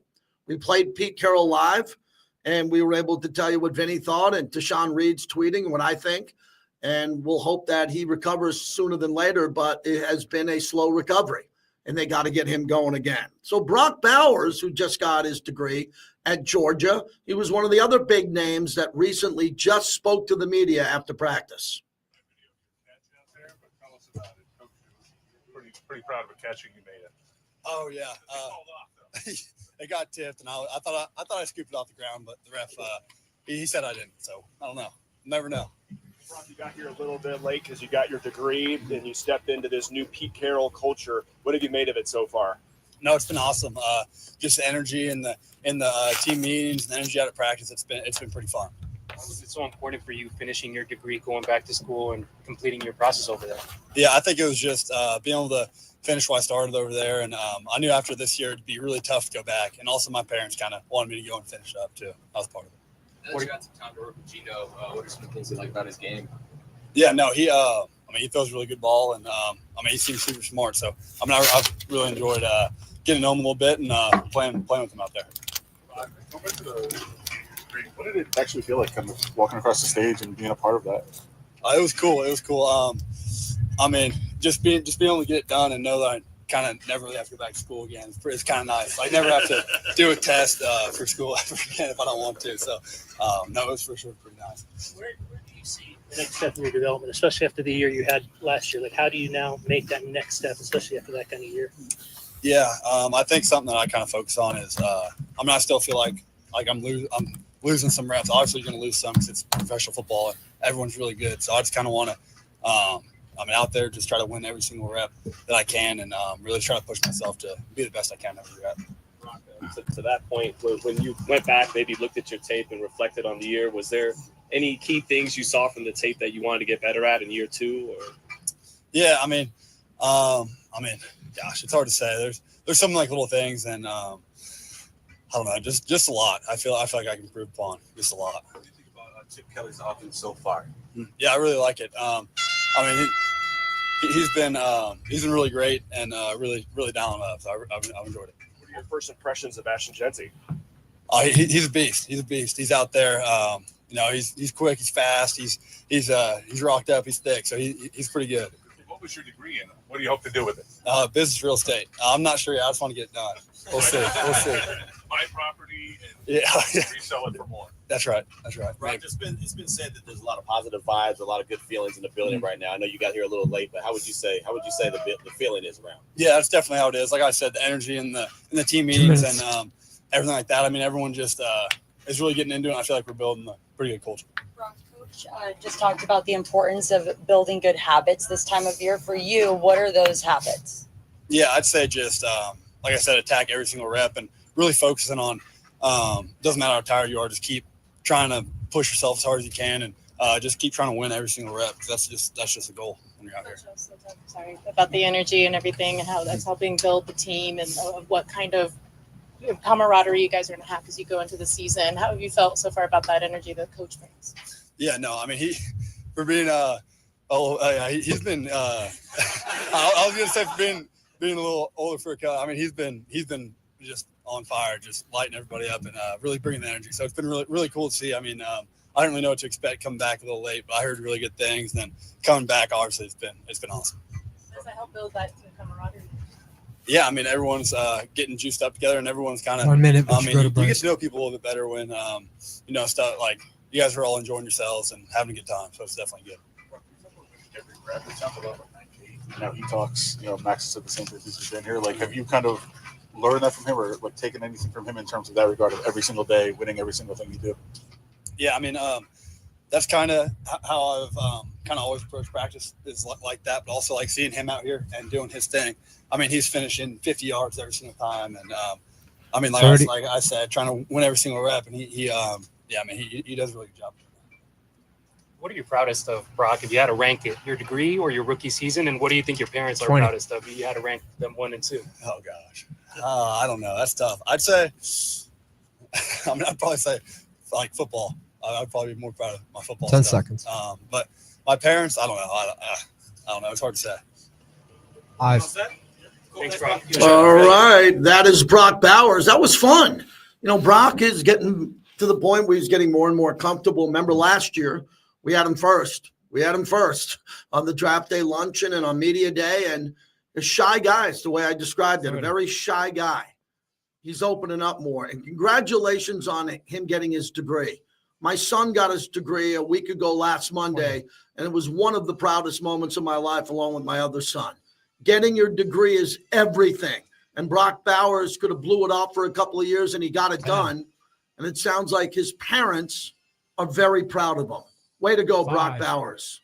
We played Pete Carroll live, and we were able to tell you what Vinny thought, and Tashawn Reed's tweeting what I think. And we'll hope that he recovers sooner than later, but it has been a slow recovery, and they got to get him going again. So Brock Bowers, who just got his degree at Georgia, he was one of the other big names that recently just spoke to the media after practice. Pretty proud of a catch you made it. Oh yeah, it got tipped, and I thought I scooped it off the ground, but the ref he said I didn't. So I don't know. Never know. You got here a little bit late because you got your degree and you stepped into this new Pete Carroll culture. What have you made of it so far? No, it's been awesome. Just the energy in the team meetings, the energy out of practice. It's been pretty fun. Why was it so important for you finishing your degree, going back to school, and completing your process over there? Yeah, I think it was just being able to finish what I started over there, and I knew after this year it'd be really tough to go back. And also, my parents kind of wanted me to go and finish up too. I was part of it. Now that you got some time to work with Gino, what are some things you like about his game? Yeah, no, he throws a really good ball, and he seems super smart. So I've really enjoyed getting to know him a little bit and playing with him out there. What did it actually feel like kind of walking across the stage and being a part of that? It was cool. Just being able to get it done and know that I kind of never really have to go back to school again. It's kind of nice. I never have to do a test for school ever again if I don't want to. So, no, it was for sure pretty nice. Where do you see the next step in your development, especially after the year you had last year? Like, how do you now make that next step, especially after that kind of year? Yeah, I think something that I kind of focus on is, I still feel like I'm losing some reps. Obviously, you're going to lose some because it's professional football and everyone's really good. So I just kind of want to, out there, just try to win every single rep that I can and really try to push myself to be the best I can every rep. To that point, when you went back, maybe looked at your tape and reflected on the year, was there any key things you saw from the tape that you wanted to get better at in year two? Or? Yeah, gosh, it's hard to say. There's some like little things, and I don't know, just a lot. I feel like I can improve upon just a lot. What do you think about Chip Kelly's offense so far? Yeah, I really like it. He's been really great and really dialing up. So I've enjoyed it. What are your first impressions of Ashton Jeanty? He's a beast. He's a beast. He's out there. He's quick. He's fast. He's rocked up. He's thick. So he's pretty good. What put your degree in? What do you hope to do with it? Business real estate. I'm not sure yet. I just want to get it done. We'll see. We'll see. Buy property and Yeah. resell it for more. That's right. That's right. Right. It's been said that there's a lot of positive vibes, a lot of good feelings in the building right now. I know you got here a little late, but how would you say the feeling is around? Yeah, that's definitely how it is. Like I said, the energy in the team meetings and everything like that. I mean, everyone just is really getting into it. And I feel like we're building a pretty good culture. Coach just talked about the importance of building good habits this time of year. For you, what are those habits? Yeah, I'd say just like I said, attack every single rep and really focusing on. Doesn't matter how tired you are, just keep trying to push yourself as hard as you can and just keep trying to win every single rep. That's just a goal when you're out here. Sorry about the energy and everything and how that's helping build the team and what kind of camaraderie you guys are going to have as you go into the season. How have you felt so far about that energy that coach brings? Yeah, no, I mean, he's been, I was going to say for being a little older for a coach, I mean, he's been just on fire, just lighting everybody up and really bringing the energy. So it's been really, really cool to see. I mean, I didn't really know what to expect coming back a little late, but I heard really good things. And then coming back, obviously, it's been awesome. Does that help build that camaraderie? Yeah, I mean, everyone's getting juiced up together, and everyone's kind of. 1 minute. I mean, you get to know people a little bit better when, stuff like you guys are all enjoying yourselves and having a good time. So it's definitely good. It sounds a lot like 98. Now he talks. Max said the same thing since he's been here. Like, have you kind of learned that from him, or like taken anything from him in terms of that regard of every single day winning every single thing you do? Yeah, I mean, that's kind of how I've kind of always approached practice is like that, but also like seeing him out here and doing his thing. I mean, he's finishing 50 yards every single time, and I mean, like I said, trying to win every single rep, and he does a really good job. What are you proudest of, Brock? If you had to rank it, your degree or your rookie season, and what do you think your parents are 20. proudest of? If you had to rank them 1 and 2. Oh gosh, I don't know. That's tough. I'd say, I'd probably say like football. I'd probably be more proud of my football. 10 stuff. seconds. But my parents, I don't know. I don't know. It's hard to say. Thanks, Brock. All right. That is Brock Bowers. That was fun. Brock is getting to the point where he's getting more and more comfortable. Remember last year, we had him first. We had him first on the draft day luncheon and on media day. And a shy guy is the way I described it, a very shy guy. He's opening up more. And congratulations on him getting his degree. My son got his degree a week ago last Monday, and it was one of the proudest moments of my life along with my other son. Getting your degree is everything. And Brock Bowers could have blew it off for a couple of years, and he got it done. And it sounds like his parents are very proud of him. Way to go, Brock Bowers.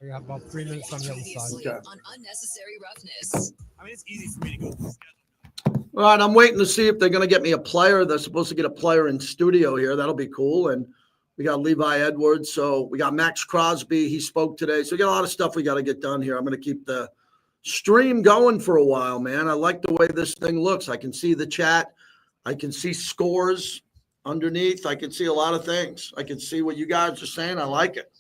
We got about 3 minutes on the other side. Previously on Unnecessary Roughness. I mean, it's easy for me to go. All right, I'm waiting to see if they're going to get me a player. They're supposed to get a player in studio here. That'll be cool. And we got Levi Edwards. So we got Max Crosby. He spoke today. So we got a lot of stuff we got to get done here. I'm going to keep the stream going for a while, man. I like the way this thing looks. I can see the chat. I can see scores underneath. I can see a lot of things. I can see what you guys are saying. I like it.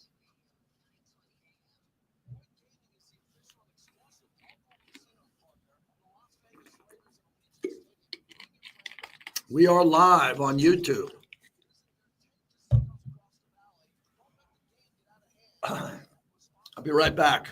We are live on YouTube. I'll be right back.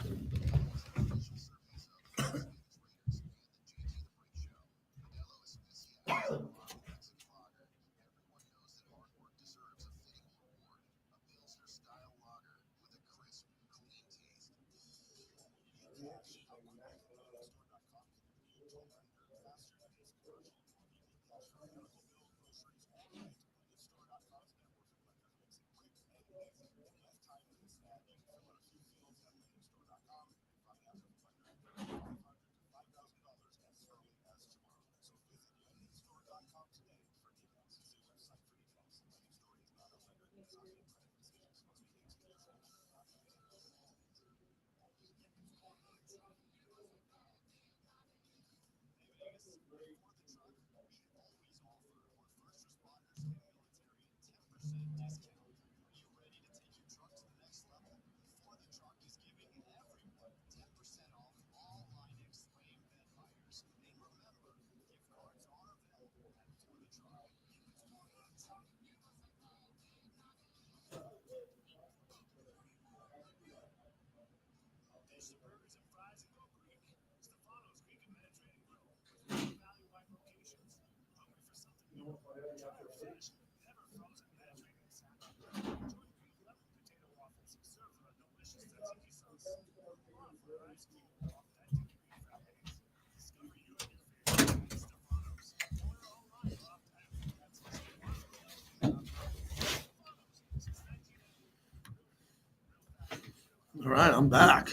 All right, I'm back.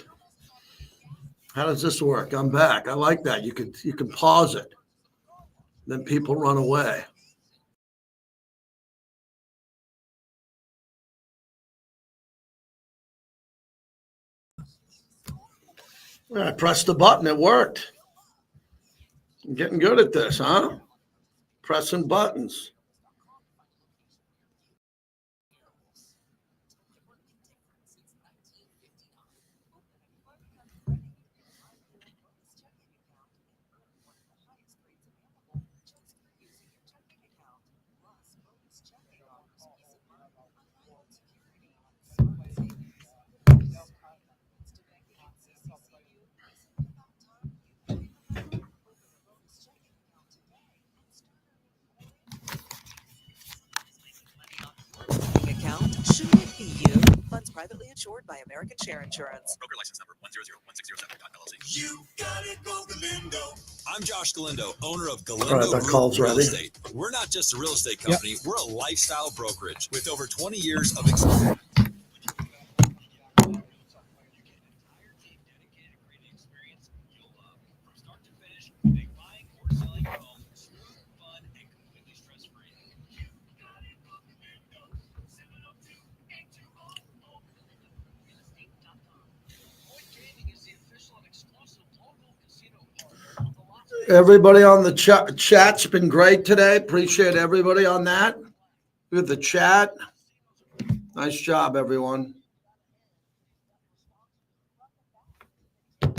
How does this work? I'm back. I like that. You can pause it. Then people run away. I pressed the button. It worked. I'm getting good at this, huh? Pressing buttons. Account? Shouldn't it be you? Funds privately insured by American Share Insurance. Broker license number 1001607.LLC. You got it, go Galindo. I'm Josh Galindo, owner of Galindo All right, that Group call's Real ready. Estate. We're not just a real estate company, we're a lifestyle brokerage with over 20 years of experience. Everybody on the chat's been great today. Appreciate everybody on that. With the chat. Nice job, everyone. You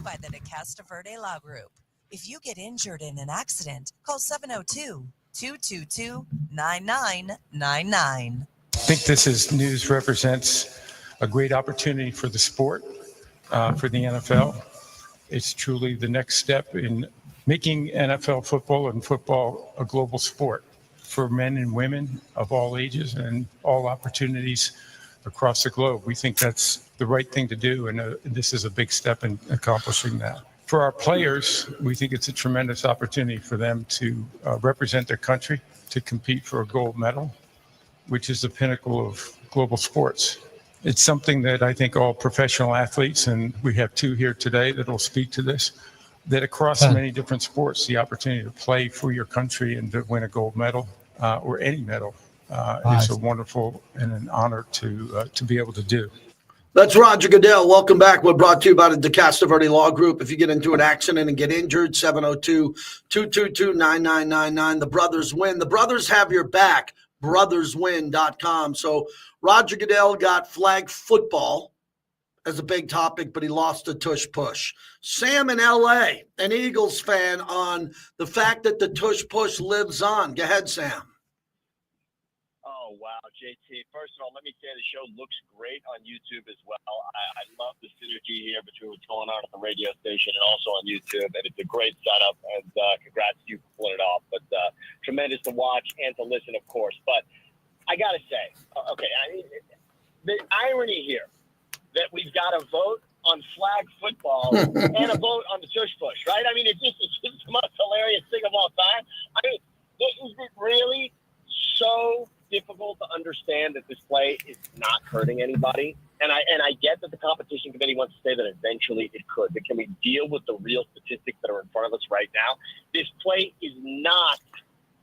by the Decasta Verde Law Group. If you get injured in an accident, call 702-222-9999. I think this news represents a great opportunity for the sport, for the NFL. It's truly the next step in making NFL football and football a global sport for men and women of all ages and all opportunities across the globe. We think that's the right thing to do, and this is a big step in accomplishing that. For our players, we think it's a tremendous opportunity for them to represent their country, to compete for a gold medal, which is the pinnacle of global sports. It's something that I think all professional athletes, and we have two here today that will speak to this, that across many different sports, the opportunity to play for your country and to win a gold medal or any medal is a wonderful and an honor to be able to do. That's Roger Goodell. Welcome back. We're brought to you by the Decasta Verde Law Group. If you get into an accident and get injured, 702-222-9999. The brothers win. The brothers have your back. brotherswin.com. So Roger Goodell got flag football as a big topic, but he lost to Tush Push. Sam in LA, an Eagles fan, on the fact that the Tush Push lives on. Go ahead, Sam. Oh, wow, JT. First of all, let me say the show looks great on YouTube as well. I love the synergy here between what's going on at the radio station and also on YouTube, and it's a great setup, and congrats to you for pulling it off. But tremendous to watch and to listen, of course. But I got to say, okay, the irony here that we've got a vote on flag football and a vote on the Tush Push, right? I mean, it's just the most hilarious thing of all time. I mean, is it really so difficult to understand that this play is not hurting anybody? And I get that the competition committee wants to say that eventually it could, but can we deal with the real statistics that are in front of us right now? This play is not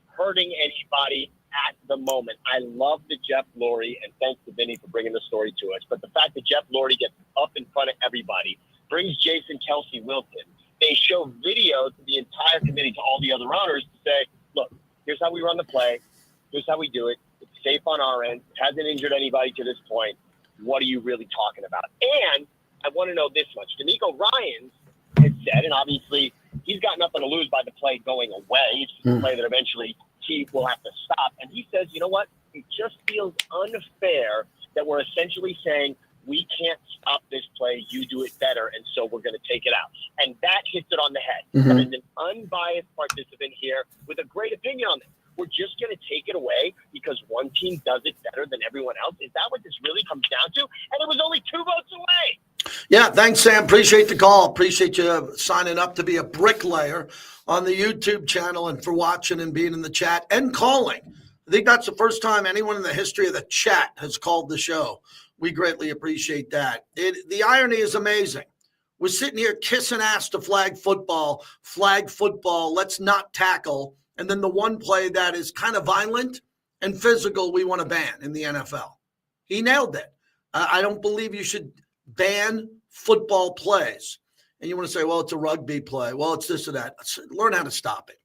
hurting anybody at the moment. I love the Jeff Lurie, and thanks to Vinnie for bringing the story to us. But the fact that Jeff Lurie gets up in front of everybody, brings Jason Kelsey Wilkins, they show video to the entire committee, to all the other owners, to say, look, here's how we run the play. Here's how we do it. It's safe on our end. It hasn't injured anybody to this point. What are you really talking about? And I want to know this much. D'Amico Ryans has said, and obviously he's got nothing to lose by the play going away. It's just a play that eventually he will have to stop. And he says, you know what? It just feels unfair that we're essentially saying we can't stop this play. You do it better, and so we're going to take it out. And that hits it on the head. Mhm. And as an unbiased participant here with a great opinion on this, we're just going to take it away because one team does it better than everyone else. Is that what this really comes down to? And it was only 2 votes away. Yeah, thanks, Sam. Appreciate the call. Appreciate you signing up to be a bricklayer on the YouTube channel and for watching and being in the chat and calling. I think that's the first time anyone in the history of the chat has called the show. We greatly appreciate that. The irony is amazing. We're sitting here kissing ass to flag football, let's not tackle. And then the one play that is kind of violent and physical we want to ban in the NFL. He nailed it. I don't believe you should ban football plays. And you want to say, well, it's a rugby play. Well, it's this or that. Learn how to stop it.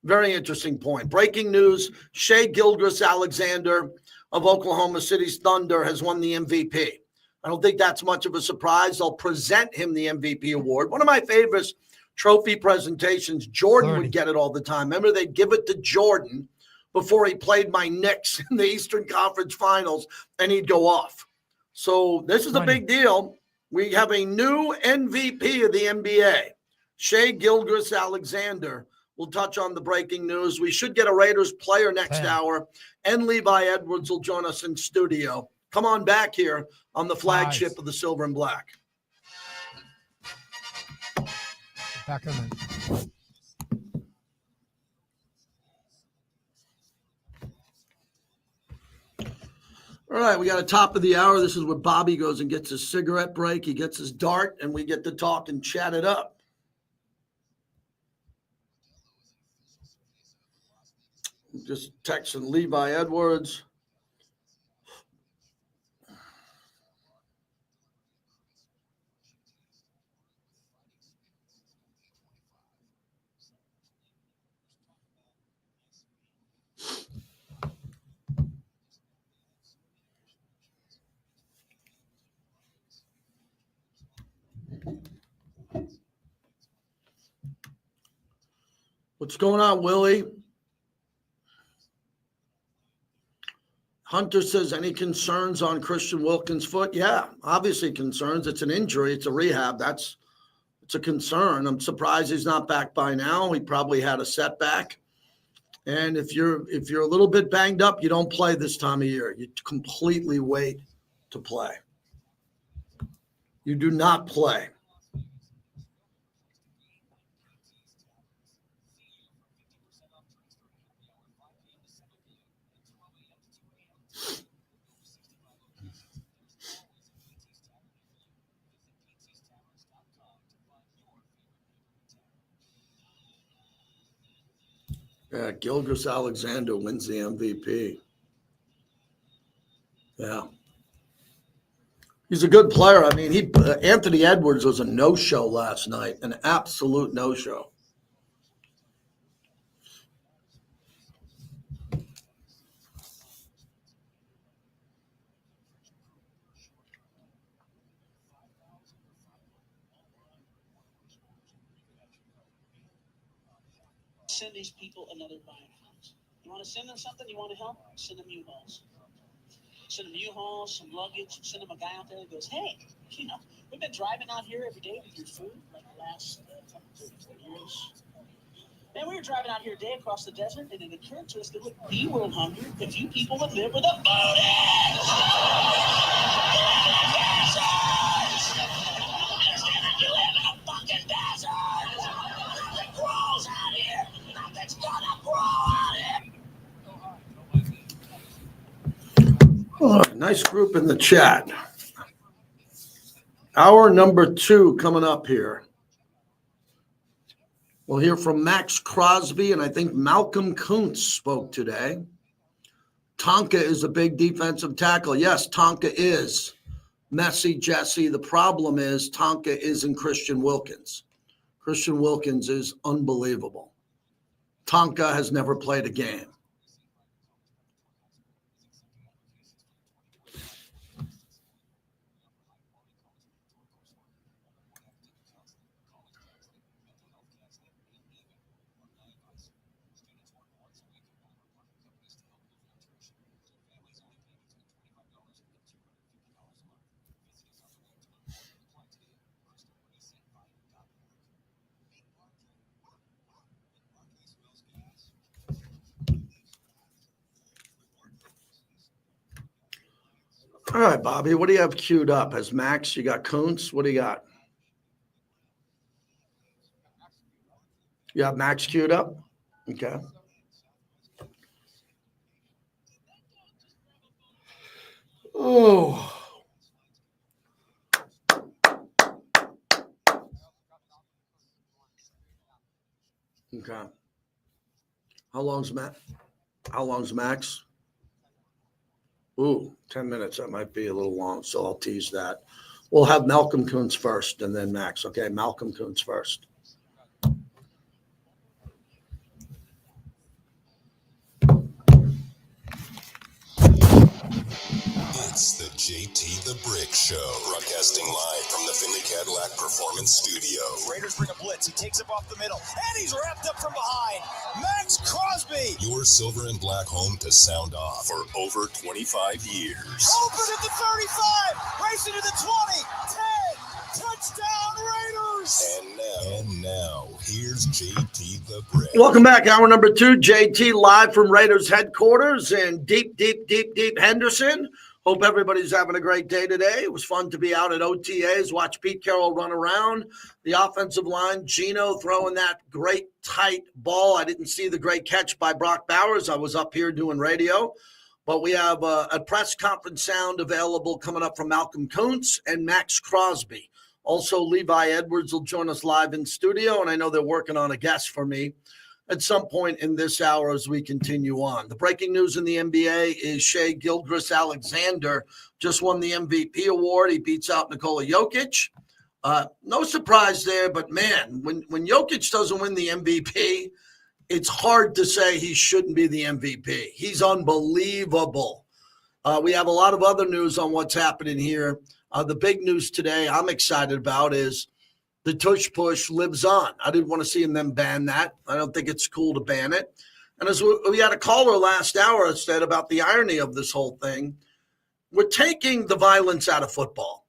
Very interesting point. Breaking news, Shai Gilgeous-Alexander of Oklahoma City's Thunder has won the MVP. I don't think that's much of a surprise. They'll present him the MVP award. One of my favorites trophy presentations, Jordan would get it all the time. Remember, they'd give it to Jordan before he played my Knicks in the Eastern Conference Finals, and he'd go off. So this is a big deal. We have a new MVP of the NBA, Shai Gilgeous-Alexander. We'll touch on the breaking news. We should get a Raiders player next hour, and Levi Edwards will join us in studio. Come on back here on the flagship of the Silver and Black. Back on it. All right, we got a top of the hour. This is where Bobby goes and gets his cigarette break. He gets his dart, and we get to talk and chat it up. Just texting Levi Edwards. What's going on, Willie? Hunter says, any concerns on Christian Wilkins' foot? Yeah, obviously concerns. It's an injury. It's a rehab. It's a concern. I'm surprised he's not back by now. He probably had a setback. And if you're a little bit banged up, you don't play this time of year. You completely wait to play. You do not play. Yeah, Gilgeous-Alexander wins the MVP. Yeah. He's a good player. I mean, Anthony Edwards was a no-show last night, an absolute no-show. Send these people another buying house. You want to send them something? You want to help? Send them U-Hauls. Send them U-Hauls, some luggage. Send them a guy out there that goes, hey, we've been driving out here every day with your food like the last 34 years. Man, we were driving out here a day across the desert, and it occurred to us that we weren't hungry if you people would live where the food is. Understand that you live in a fucking desert. Nothing grows out here. Nothing's gonna grow out here. Oh, nice group in the chat. Hour number 2 coming up here. We'll hear from Max Crosby, and I think Malcolm Koonce spoke today. Tonka is a big defensive tackle. Yes, Tonka is. Messy Jesse. The problem is Tonka isn't Christian Wilkins. Christian Wilkins is unbelievable. Tonka has never played a game. All right, Bobby, what do you have queued up? As Max, you got Koonce. What do you got? You have Max queued up? Okay. Oh. Okay. How long's Max? Ooh, 10 minutes. That might be a little long, so I'll tease that. We'll have Malcolm Koonce first and then Max. Okay, Malcolm Koonce first. It's the JT the Brick Show, broadcasting live from the Finley Cadillac Performance Studio. Raiders bring a blitz. He takes it off the middle, and he's wrapped up from behind. Max Crosby. Your silver and black home to sound off for over 25 years. Open at the 35, racing to the 20, 10, touchdown Raiders. And now, here's JT the Brick. Welcome back. Hour number 2, JT live from Raiders headquarters in deep Henderson. Hope everybody's having a great day today. It was fun to be out at OTAs, watch Pete Carroll run around. The offensive line, Gino throwing that great tight ball. I didn't see the great catch by Brock Bowers. I was up here doing radio. But we have a press conference sound available coming up from Malcolm Koonce and Max Crosby. Also, Levi Edwards will join us live in studio, and I know they're working on a guest for me at some point in this hour as we continue on. The breaking news in the NBA is Shai Gilgeous-Alexander just won the MVP award. He beats out Nikola Jokic. No surprise there, but man, when Jokic doesn't win the MVP, it's hard to say he shouldn't be the MVP. He's unbelievable. We have a lot of other news on what's happening here. The big news today I'm excited about is the Tush Push lives on. I didn't want to see them ban that. I don't think it's cool to ban it. And as we had a caller last hour that said about the irony of this whole thing, we're taking the violence out of football.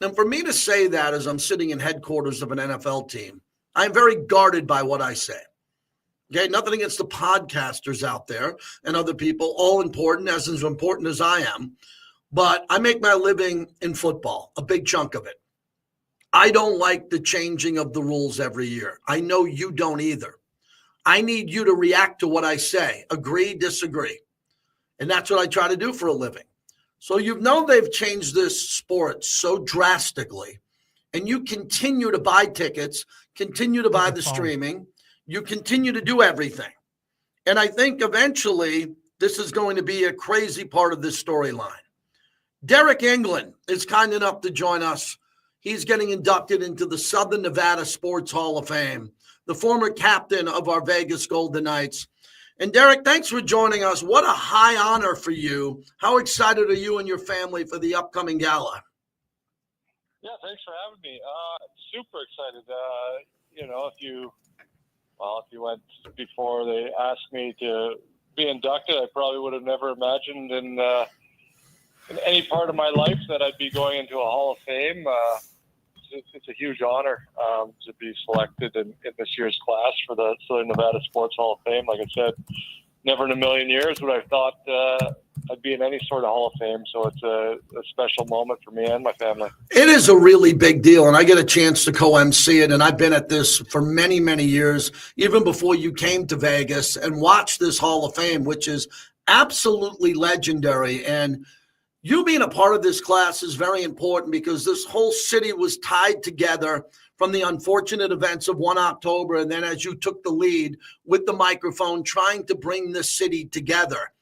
And for me to say that as I'm sitting in headquarters of an NFL team, I'm very guarded by what I say. Okay, nothing against the podcasters out there and other people, all important, as important as I am. But I make my living in football, a big chunk of it. I don't like the changing of the rules every year. I know you don't either. I need you to react to what I say. Agree, disagree. And that's what I try to do for a living. So you know they've changed this sport so drastically, and you continue to buy tickets, continue to buy the streaming, you continue to do everything. And I think eventually this is going to be a crazy part of this storyline. Derek England is kind enough to join us. He's getting inducted into the Southern Nevada Sports Hall of Fame, the former captain of our Vegas Golden Knights. And Derek, thanks for joining us. What a high honor for you. How excited are you and your family for the upcoming gala? Yeah, thanks for having me. Super excited. If you went before they asked me to be inducted, I probably would have never imagined in any part of my life that I'd be going into a Hall of Fame. It's a huge honor to be selected in this year's class for the Southern Nevada Sports Hall of Fame. Like I said, never in a million years would I have thought I'd be in any sort of Hall of Fame. So it's a special moment for me and my family. It is a really big deal, and I get a chance to co-MC it, and I've been at this for many, many years, even before you came to Vegas, and watched this Hall of Fame, which is absolutely legendary. And you being a part of this class is very important because this whole city was tied together from the unfortunate events of 1 October. And then as you took the lead with the microphone, trying to bring this city together.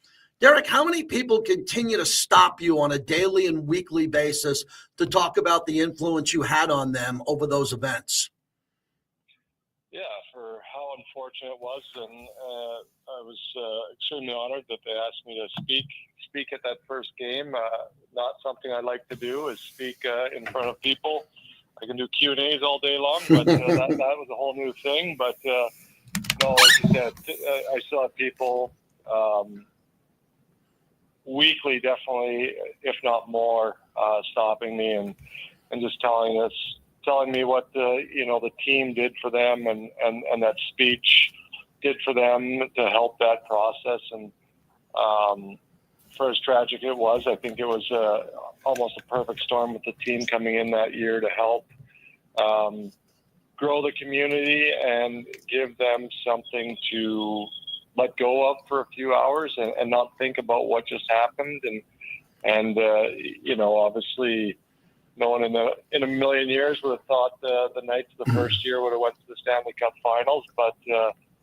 Derek, how many people continue to stop you on a daily and weekly basis to talk about the influence you had on them over those events? Yeah, for how unfortunate it was. And I was extremely honored that they asked me to speak at that first game. Not something I like to do is speak in front of people. I can do Q&As all day long, but that was a whole new thing. But no, like you said, I still have people weekly, definitely, if not more, stopping me and just telling me what the team did for them and that speech did for them to help that process. And for as tragic it was. I think it was almost a perfect storm with the team coming in that year to help grow the community and give them something to let go of for a few hours and not think about what just happened. And obviously no one in a million years would have thought the Knights the first year would have went to the Stanley Cup Finals, but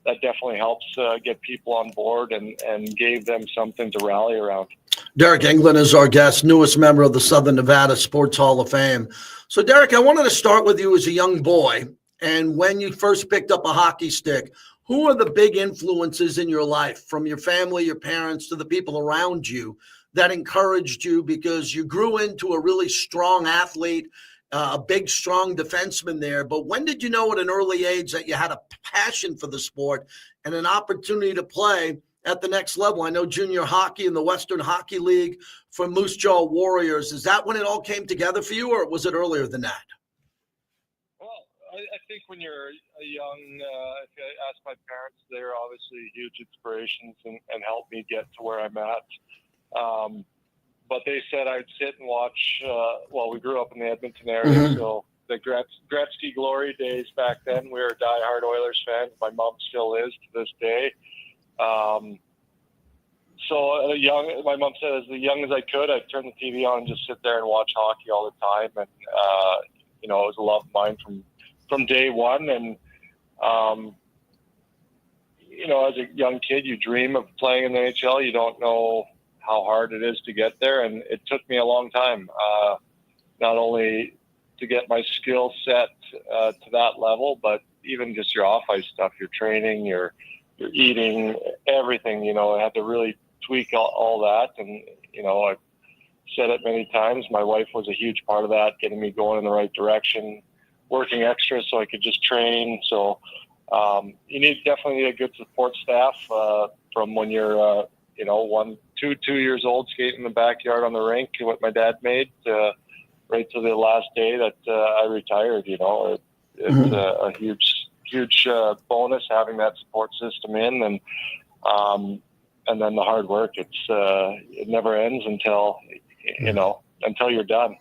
that definitely helps get people on board and gave them something to rally around. Derek England is our guest, newest member of the Southern Nevada Sports Hall of Fame. So, Derek, I wanted to start with you as a young boy. And when you first picked up a hockey stick, who are the big influences in your life, from your family, your parents, to the people around you, that encouraged you because you grew into a really strong athlete, a big, strong defenseman there? But when did you know at an early age that you had a passion for the sport and an opportunity to play at the next level? I know junior hockey in the Western Hockey League for Moose Jaw Warriors. Is that when it all came together for you, or was it earlier than that? Well, I think when you're a young, if I ask my parents, they're obviously huge inspirations and helped me get to where I'm at. But they said I'd sit and watch, we grew up in the Edmonton area, so the Gretzky glory days back then, we were diehard Oilers fans. My mom still is to this day. My mom said as young as I could, I'd turn the TV on and just sit there and watch hockey all the time. And, it was a love of mine from day one. And, as a young kid, you dream of playing in the NHL. You don't know how hard it is to get there. And it took me a long time, not only to get my skill set to that level, but even just your off-ice stuff, your training, your eating, everything, I had to really tweak all that. And, I've said it many times, my wife was a huge part of that, getting me going in the right direction, working extra so I could just train. So you definitely need a good support staff from when you're, 2 years old, skating in the backyard on the rink, what my dad made, right to the last day that I retired. It's a huge bonus having that support system in, and then the hard work. It never ends until you're done.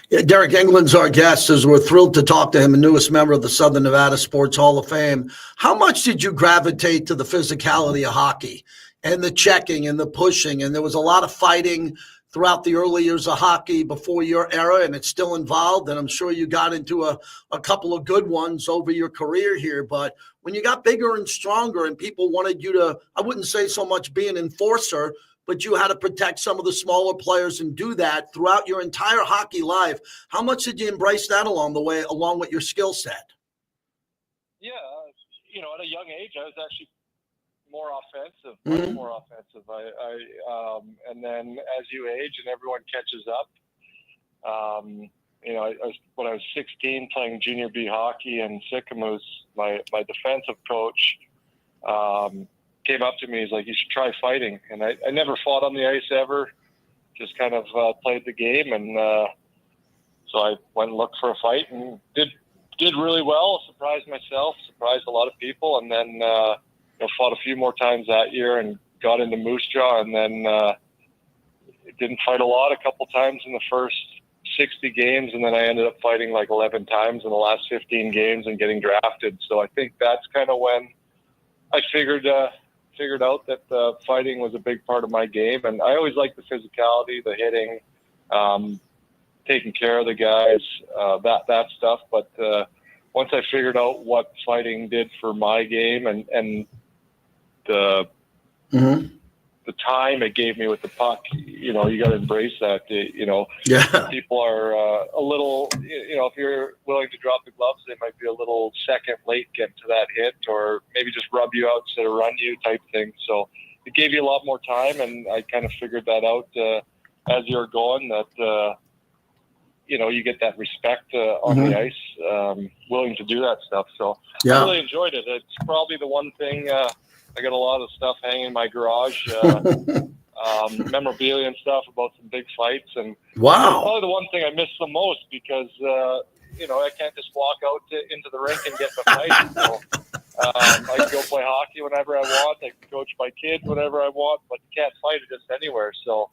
Yeah, Derek England's our guest, as we're thrilled to talk to him, the newest member of the Southern Nevada Sports Hall of Fame. How much did you gravitate to the physicality of hockey and the checking and the pushing? And there was a lot of fighting throughout the early years of hockey before your era, and it's still involved. And I'm sure you got into a couple of good ones over your career here. But when you got bigger and stronger and people wanted you to, I wouldn't say so much be an enforcer, but you had to protect some of the smaller players and do that throughout your entire hockey life. How much did you embrace that along the way, along with your skill set? Yeah, at a young age, I was actually more offensive, much more offensive. And then as you age and everyone catches up, when I was 16 playing junior B hockey in Sycamoose, my defensive coach came up to me. He's like, "You should try fighting." And I never fought on the ice ever, just kind of played the game. And so I went and looked for a fight and did really well, surprised myself, surprised a lot of people. And then fought a few more times that year and got into Moose Jaw, and then didn't fight a lot, a couple times in the first 60 games, and then I ended up fighting like 11 times in the last 15 games and getting drafted. So I think that's kind of when I figured out that fighting was a big part of my game. And I always liked the physicality, the hitting, taking care of the guys, that stuff. But once I figured out what fighting did for my game and the time it gave me with the puck, you got to embrace that. People are a little, if you're willing to drop the gloves, they might be a little second late getting to that hit, or maybe just rub you out instead of run you type thing. So it gave you a lot more time, and I kind of figured that out as you're going, that you get that respect on the ice, willing to do that stuff. So I really enjoyed it. It's probably the one thing. I got a lot of stuff hanging in my garage, memorabilia and stuff about some big fights. And wow, probably the one thing I miss the most, because I can't just walk out into the rink and get in a fight. So I can go play hockey whenever I want. I can coach my kids whenever I want, but you can't fight it just anywhere. So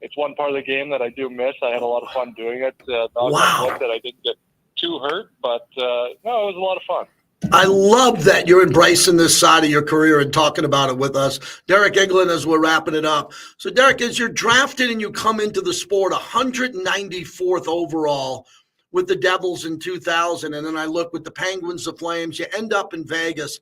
it's one part of the game that I do miss. I had a lot of fun doing it. Knock on wood that I didn't get too hurt, but no, it was a lot of fun. I love that you're embracing this side of your career and talking about it with us. Derek England, as we're wrapping it up. So, Derek, as you're drafted and you come into the sport, 194th overall with the Devils in 2000, and then I look with the Penguins, the Flames, you end up in Vegas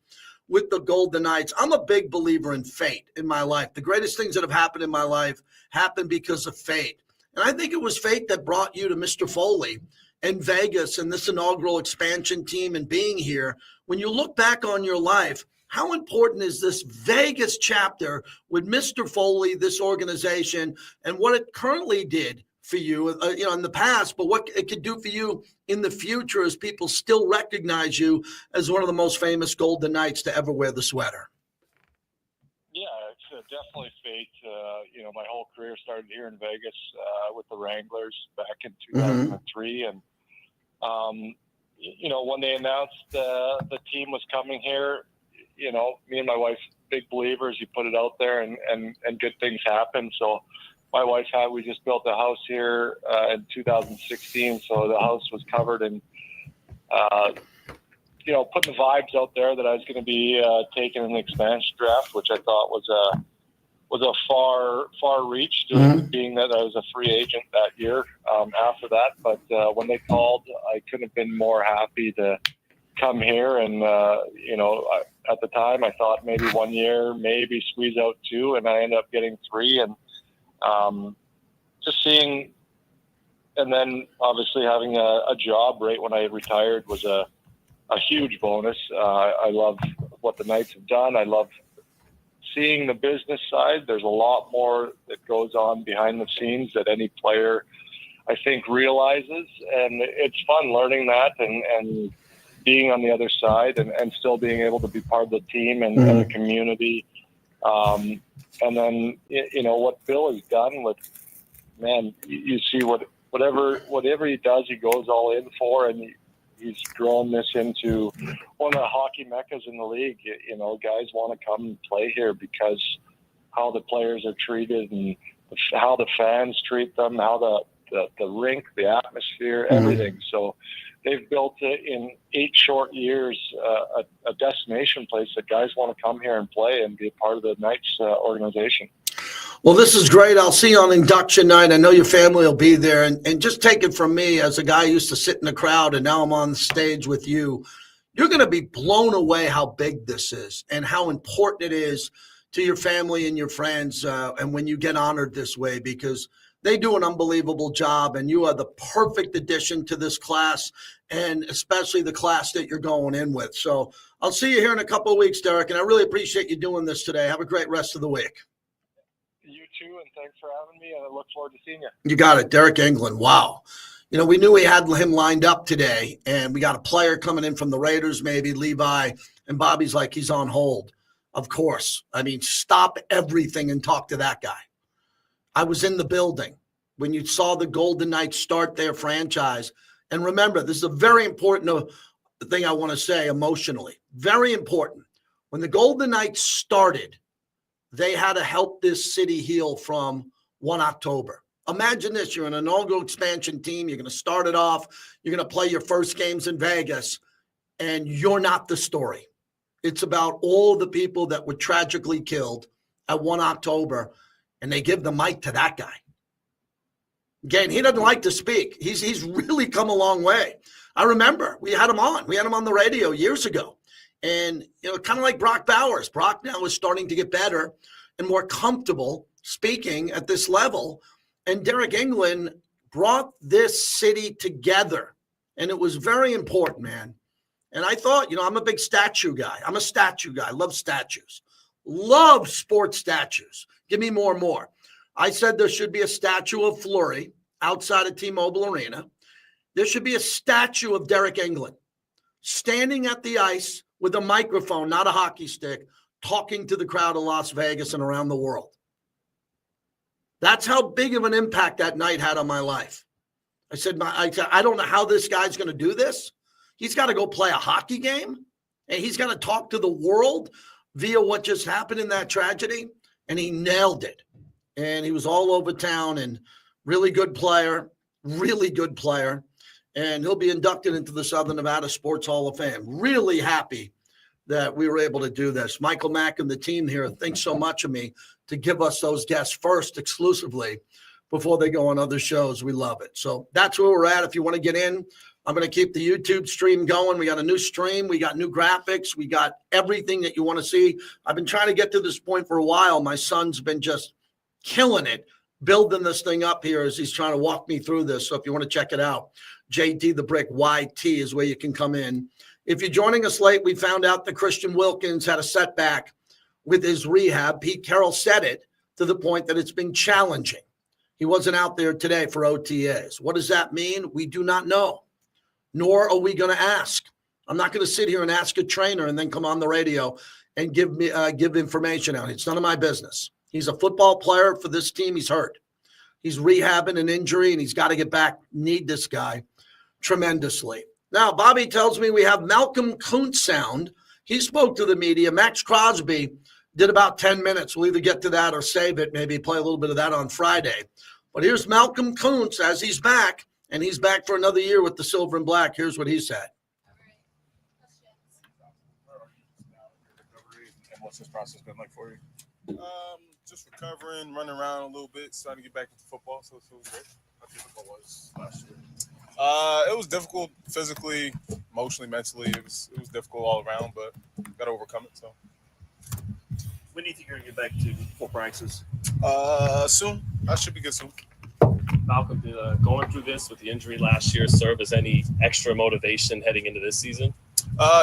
with the Golden Knights. I'm a big believer in fate in my life. The greatest things that have happened in my life happened because of fate. And I think it was fate that brought you to Mr. Foley in Vegas and this inaugural expansion team and being here. When you look back on your life, how important is this Vegas chapter with Mr. Foley, this organization, and what it currently did for you, in the past, but what it could do for you in the future as people still recognize you as one of the most famous Golden Knights to ever wear the sweater? Yeah, it's definitely fate. My whole career started here in Vegas with the Wranglers back in 2003. And, when they announced the team was coming here, me and my wife, big believers, you put it out there and good things happen. So my wife we just built a house here in 2016. So the house was covered in, putting the vibes out there that I was going to be taking in the expansion draft, which I thought was a far reach, being that I was a free agent that year after that. But when they called, I couldn't have been more happy to come here. And, at the time I thought maybe 1 year, maybe squeeze out 2, and I ended up getting 3. And just seeing, and then obviously having a job right when I retired was a huge bonus. I love what the Knights have done. I love seeing the business side. There's a lot more that goes on behind the scenes that any player, I think, realizes. And it's fun learning that and being on the other side and still being able to be part of the team and the community. And then, what Bill has done with, you see whatever he does, he goes all in for, and he's grown this into one of the hockey meccas in the league. Guys want to come and play here because how the players are treated and how the fans treat them, how the rink, the atmosphere, everything. So they've built it in 8 short years, a destination place that guys want to come here and play and be a part of the Knights organization. Well, this is great. I'll see you on induction night. I know your family will be there. And just take it from me as a guy who used to sit in the crowd and now I'm on the stage with you. You're going to be blown away how big this is and how important it is to your family and your friends and when you get honored this way, because they do an unbelievable job and you are the perfect addition to this class and especially the class that you're going in with. So I'll see you here in a couple of weeks, Derek, and I really appreciate you doing this today. Have a great rest of the week. You too, and thanks for having me, and I look forward to seeing you. You got it, Derek England. Wow. We knew we had him lined up today, and we got a player coming in from the Raiders, maybe Levi, and Bobby's like, he's on hold. Of course. Stop everything and talk to that guy. I was in the building when you saw the Golden Knights start their franchise. And remember, this is a very important thing I want to say emotionally. Very important. When the Golden Knights started, they had to help this city heal from 1 October. Imagine this. You're an inaugural expansion team. You're going to start it off. You're going to play your first games in Vegas, and you're not the story. It's about all the people that were tragically killed at 1 October, and they give the mic to that guy. Again, he doesn't like to speak. He's really come a long way. I remember we had him on. We had him on the radio years ago. And, kind of like Brock Bowers. Brock now is starting to get better and more comfortable speaking at this level. And Derek England brought this city together. And it was very important, man. And I thought, I'm a big statue guy. I'm a statue guy. I love statues. Love sports statues. Give me more and more. I said there should be a statue of Fleury outside of T-Mobile Arena. There should be a statue of Derek England standing at the ice with a microphone, not a hockey stick, talking to the crowd of Las Vegas and around the world. That's how big of an impact that night had on my life. I said, I don't know how this guy's going to do this. He's got to go play a hockey game. and he's going to talk to the world via what just happened in that tragedy, and he nailed it. And he was all over town, and really good player, and he'll be inducted into the Southern Nevada Sports Hall of Fame. Really happy that we were able to do this. Michael Mack and the team here think so much of me to give us those guests first exclusively before they go on other shows. We love it. So that's where we're at. If you want to get in, I'm going to keep the YouTube stream going. We got a new stream. We got new graphics. We got everything that you want to see. I've been trying to get to this point for a while. My son's been just killing it, building this thing up here as he's trying to walk me through this. So if you want to check it out, JT the Brick YT is where you can come in. If you're joining us late, we found out that Christian Wilkins had a setback with his rehab. Pete Carroll said it to the point that it's been challenging. He wasn't out there today for OTAs. What does that mean? We do not know, nor are we going to ask. I'm not going to sit here and ask a trainer and then come on the radio and give information out. It's none of my business. He's a football player for this team. He's hurt. He's rehabbing an injury, and he's got to get back. Need this guy tremendously. Now, Bobby tells me we have Malcolm Koonce sound. He spoke to the media. Max Crosby did about 10 minutes. We'll either get to that or save it, maybe play a little bit of that on Friday. But here's Malcolm Koonce as he's back, and he's back for another year with the Silver and Black. Here's what he said. And what's this process been like for you? Just recovering, running around a little bit, starting to get back into football, so it feels great. How difficult was last year? It was difficult physically, emotionally, mentally. It was difficult all around, but got to overcome it. So, When do you think you're going to get back to full practices? soon. I should be good soon. Malcolm, did going through this with the injury last year serve as any extra motivation heading into this season?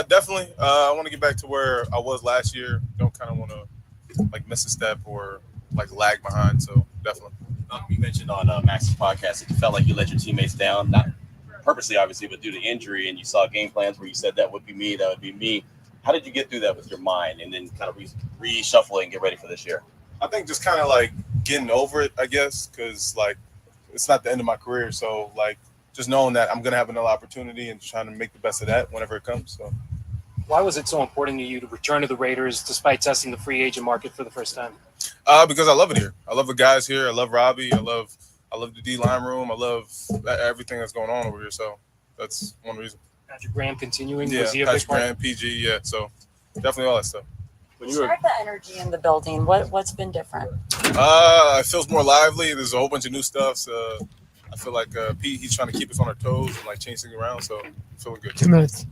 Definitely. I want to get back to where I was last year. Don't kind of want to miss a step or lag behind. So definitely. You mentioned on Max's podcast that you felt like you let your teammates down, not purposely, obviously, but due to injury, and you saw game plans where you said that would be me, that would be me. How did you get through that with your mind and then kind of reshuffle it and get ready for this year? I think just kind of getting over it, I guess, because it's not the end of my career. So just knowing that I'm going to have another opportunity and trying to make the best of that whenever it comes. So. Why was it so important to you to return to the Raiders despite testing the free agent market for the first time? Because I love it here. I love the guys here. I love Robbie. I love the D-line room. I love everything that's going on over here. So that's one reason. Patrick Graham continuing? Yeah, was he a Patrick big part? Graham, PG, yeah. So definitely all that stuff. Describe the energy in the building. What's been different? It feels more lively. There's a whole bunch of new stuff. So I feel like Pete, he's trying to keep us on our toes and change things around. So I'm feeling good. 2 minutes.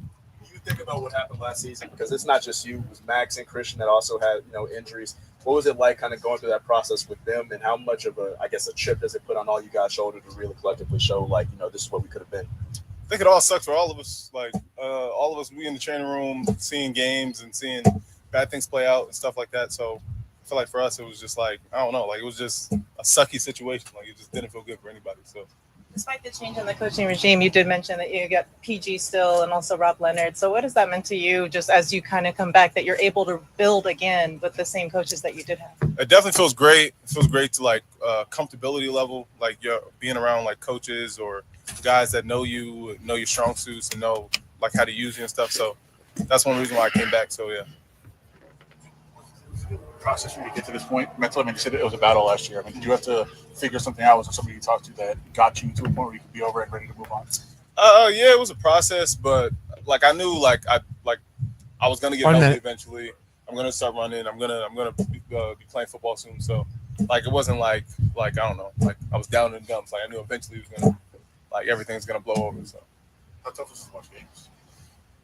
You think about what happened last season, because it's not just you, it was Max and Christian that also had injuries. What was it like kind of going through that process with them, and how much of a chip does it put on all you guys' shoulder to really collectively show this is what we could have been? I think it all sucks for all of us. All of us, we in the training room seeing games and seeing bad things play out and stuff like that. So I feel like for us it was just I don't know, it was just a sucky situation. It just didn't feel good for anybody. So. Despite the change in the coaching regime, you did mention that you got PG still and also Rob Leonard. So what has that meant to you just as you kind of come back, that you're able to build again with the same coaches that you did have? It definitely feels great. It feels great to comfortability level, you're being around coaches or guys that know you, know your strong suits and know how to use you and stuff. So that's one reason why I came back. So yeah. Process for you to get to this point mentally? I mean, you said it was a battle last year. I mean, did you have to figure something out? Was there somebody you talked to that got you to a point where you could be over and ready to move on? Yeah, it was a process, but I knew I was gonna get healthy eventually. I'm gonna start running. I'm gonna be playing football soon. So it wasn't I don't know, I was down in the dumps. I knew eventually it was gonna everything's gonna blow over. So how tough was it to watch games?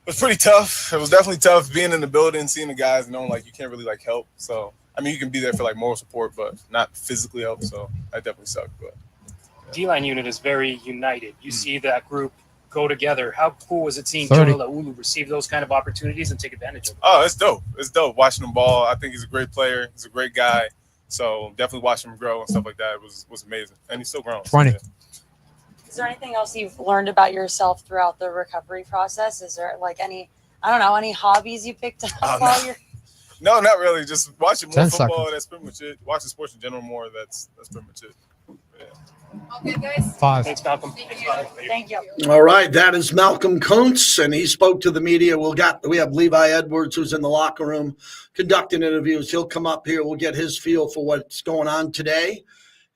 It was pretty tough. It was definitely tough being in the building, seeing the guys, knowing you can't really help. So I mean, you can be there for moral support, but not physically help. So that definitely sucked. But yeah. D-line unit is very united. You see that group go together. How cool was it seeing Jonah Laulu receive those kind of opportunities and take advantage of them? Oh, it's dope. It's dope watching him ball. I think he's a great player. He's a great guy. So definitely watching him grow and stuff like that was amazing. And he's still growing. 20. So, yeah. Is there anything else you've learned about yourself throughout the recovery process? Is there any hobbies you picked up while you're? No, not really. Just watching more 10 football. seconds. That's pretty much it. Watching sports in general more. That's pretty much it. Okay, guys. 5. Thanks, Malcolm. Thank you. All right, that is Malcolm Koonce, and he spoke to the media. We have Levi Edwards, who's in the locker room conducting interviews. He'll come up here. We'll get his feel for what's going on today.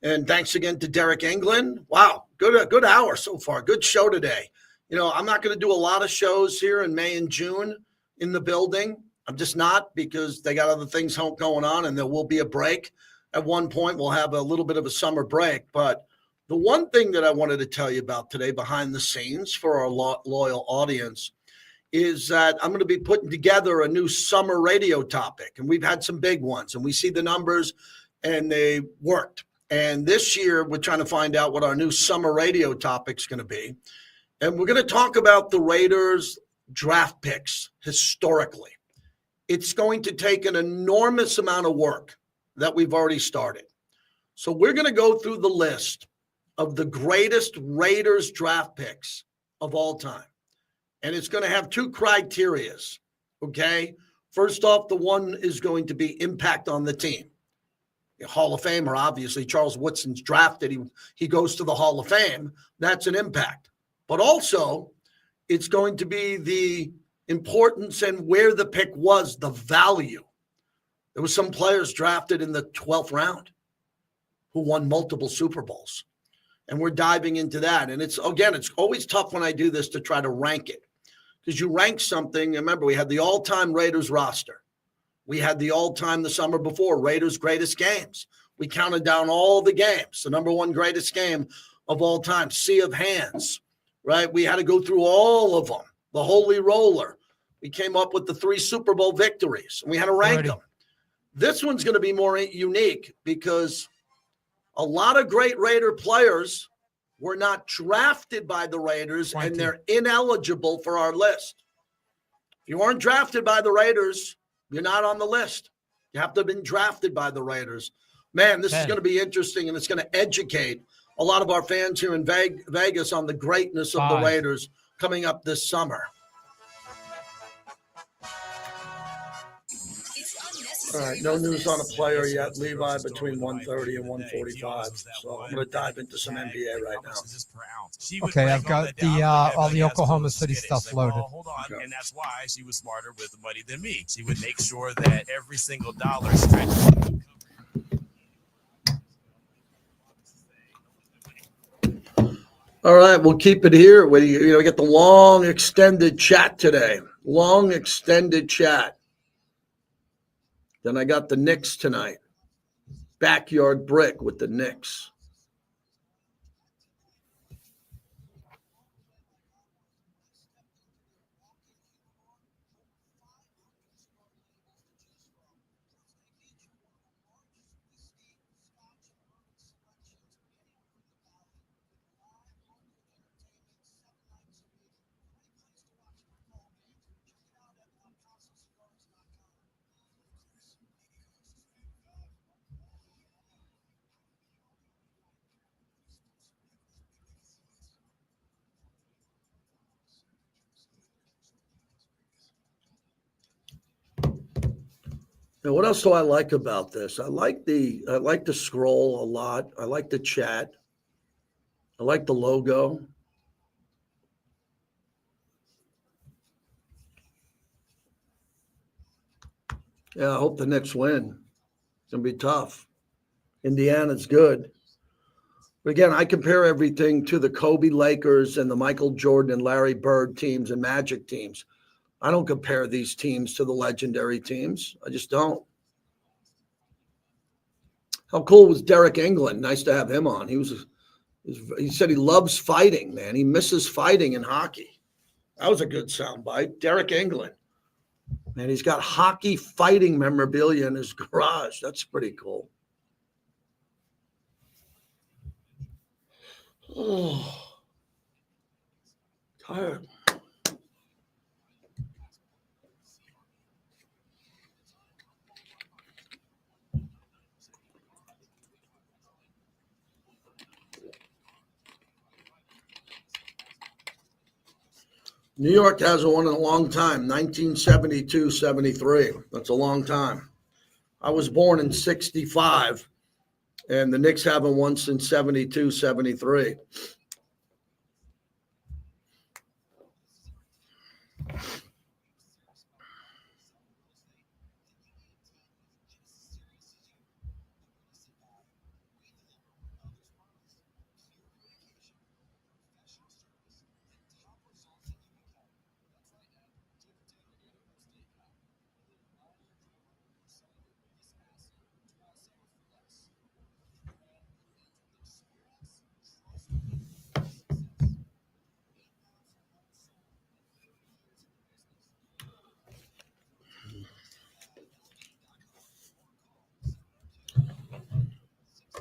And thanks again to Derek England. Wow, good hour so far. Good show today. You know, I'm not going to do a lot of shows here in May and June in the building. I'm just not, because they got other things going on, and there will be a break. At one point, we'll have a little bit of a summer break. But the one thing that I wanted to tell you about today behind the scenes for our loyal audience is that I'm going to be putting together a new summer radio topic. And we've had some big ones, and we see the numbers, and they worked. And this year, we're trying to find out what our new summer radio topic's going to be. And we're going to talk about the Raiders draft picks historically. It's going to take an enormous amount of work that we've already started. So we're going to go through the list of the greatest Raiders draft picks of all time. And it's going to have two criterias, okay? First off, the one is going to be impact on the team. Hall of Famer, obviously. Charles Woodson's drafted. He goes to the Hall of Fame. That's an impact. But also, it's going to be the importance and where the pick was, the value. There was some players drafted in the 12th round who won multiple Super Bowls. And we're diving into that. And it's always tough when I do this to try to rank it. Because you rank something, remember, we had the all-time Raiders roster. We had the all-time the summer before, Raiders' greatest games. We counted down all the games. The number one greatest game of all time, Sea of Hands, right? We had to go through all of them, the Holy Roller. We came up with the 3 Super Bowl victories, and we had to rank them. This one's going to be more unique because a lot of great Raider players were not drafted by the Raiders, and they're ineligible for our list. If you weren't drafted by the Raiders, you're not on the list. You have to have been drafted by the Raiders. Man, this is going to be interesting, and it's going to educate a lot of our fans here in Vegas on the greatness of the Raiders coming up this summer. All right, no news on a player yet, Levi, between 130 and 145. So I'm going to dive into some NBA right now. Okay, I've got the all the Oklahoma City stuff loaded. Hold on, and that's why she was smarter with the money than me. She would make sure that every single dollar stretched. All right, we'll keep it here. We get the long extended chat today. Long extended chat. Then I got the Knicks tonight. Backyard brick with the Knicks. Now, what else do I like about this? I like the scroll a lot. I like the chat. I like the logo. Yeah, I hope the Knicks win. It's going to be tough. Indiana's good. But again, I compare everything to the Kobe Lakers and the Michael Jordan and Larry Bird teams and Magic teams. I don't compare these teams to the legendary teams. I just don't. How cool was Derek England? Nice to have him on. He said he loves fighting, man. He misses fighting in hockey. That was a good soundbite. Derek England. Man, he's got hockey fighting memorabilia in his garage. That's pretty cool. Oh, tired. New York hasn't won in a long time, 1972-73. That's a long time. I was born in 65, And the Knicks haven't won since 72, 73.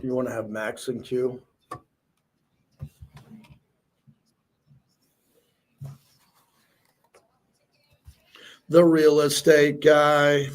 You want to have Max and Q? The real estate guy.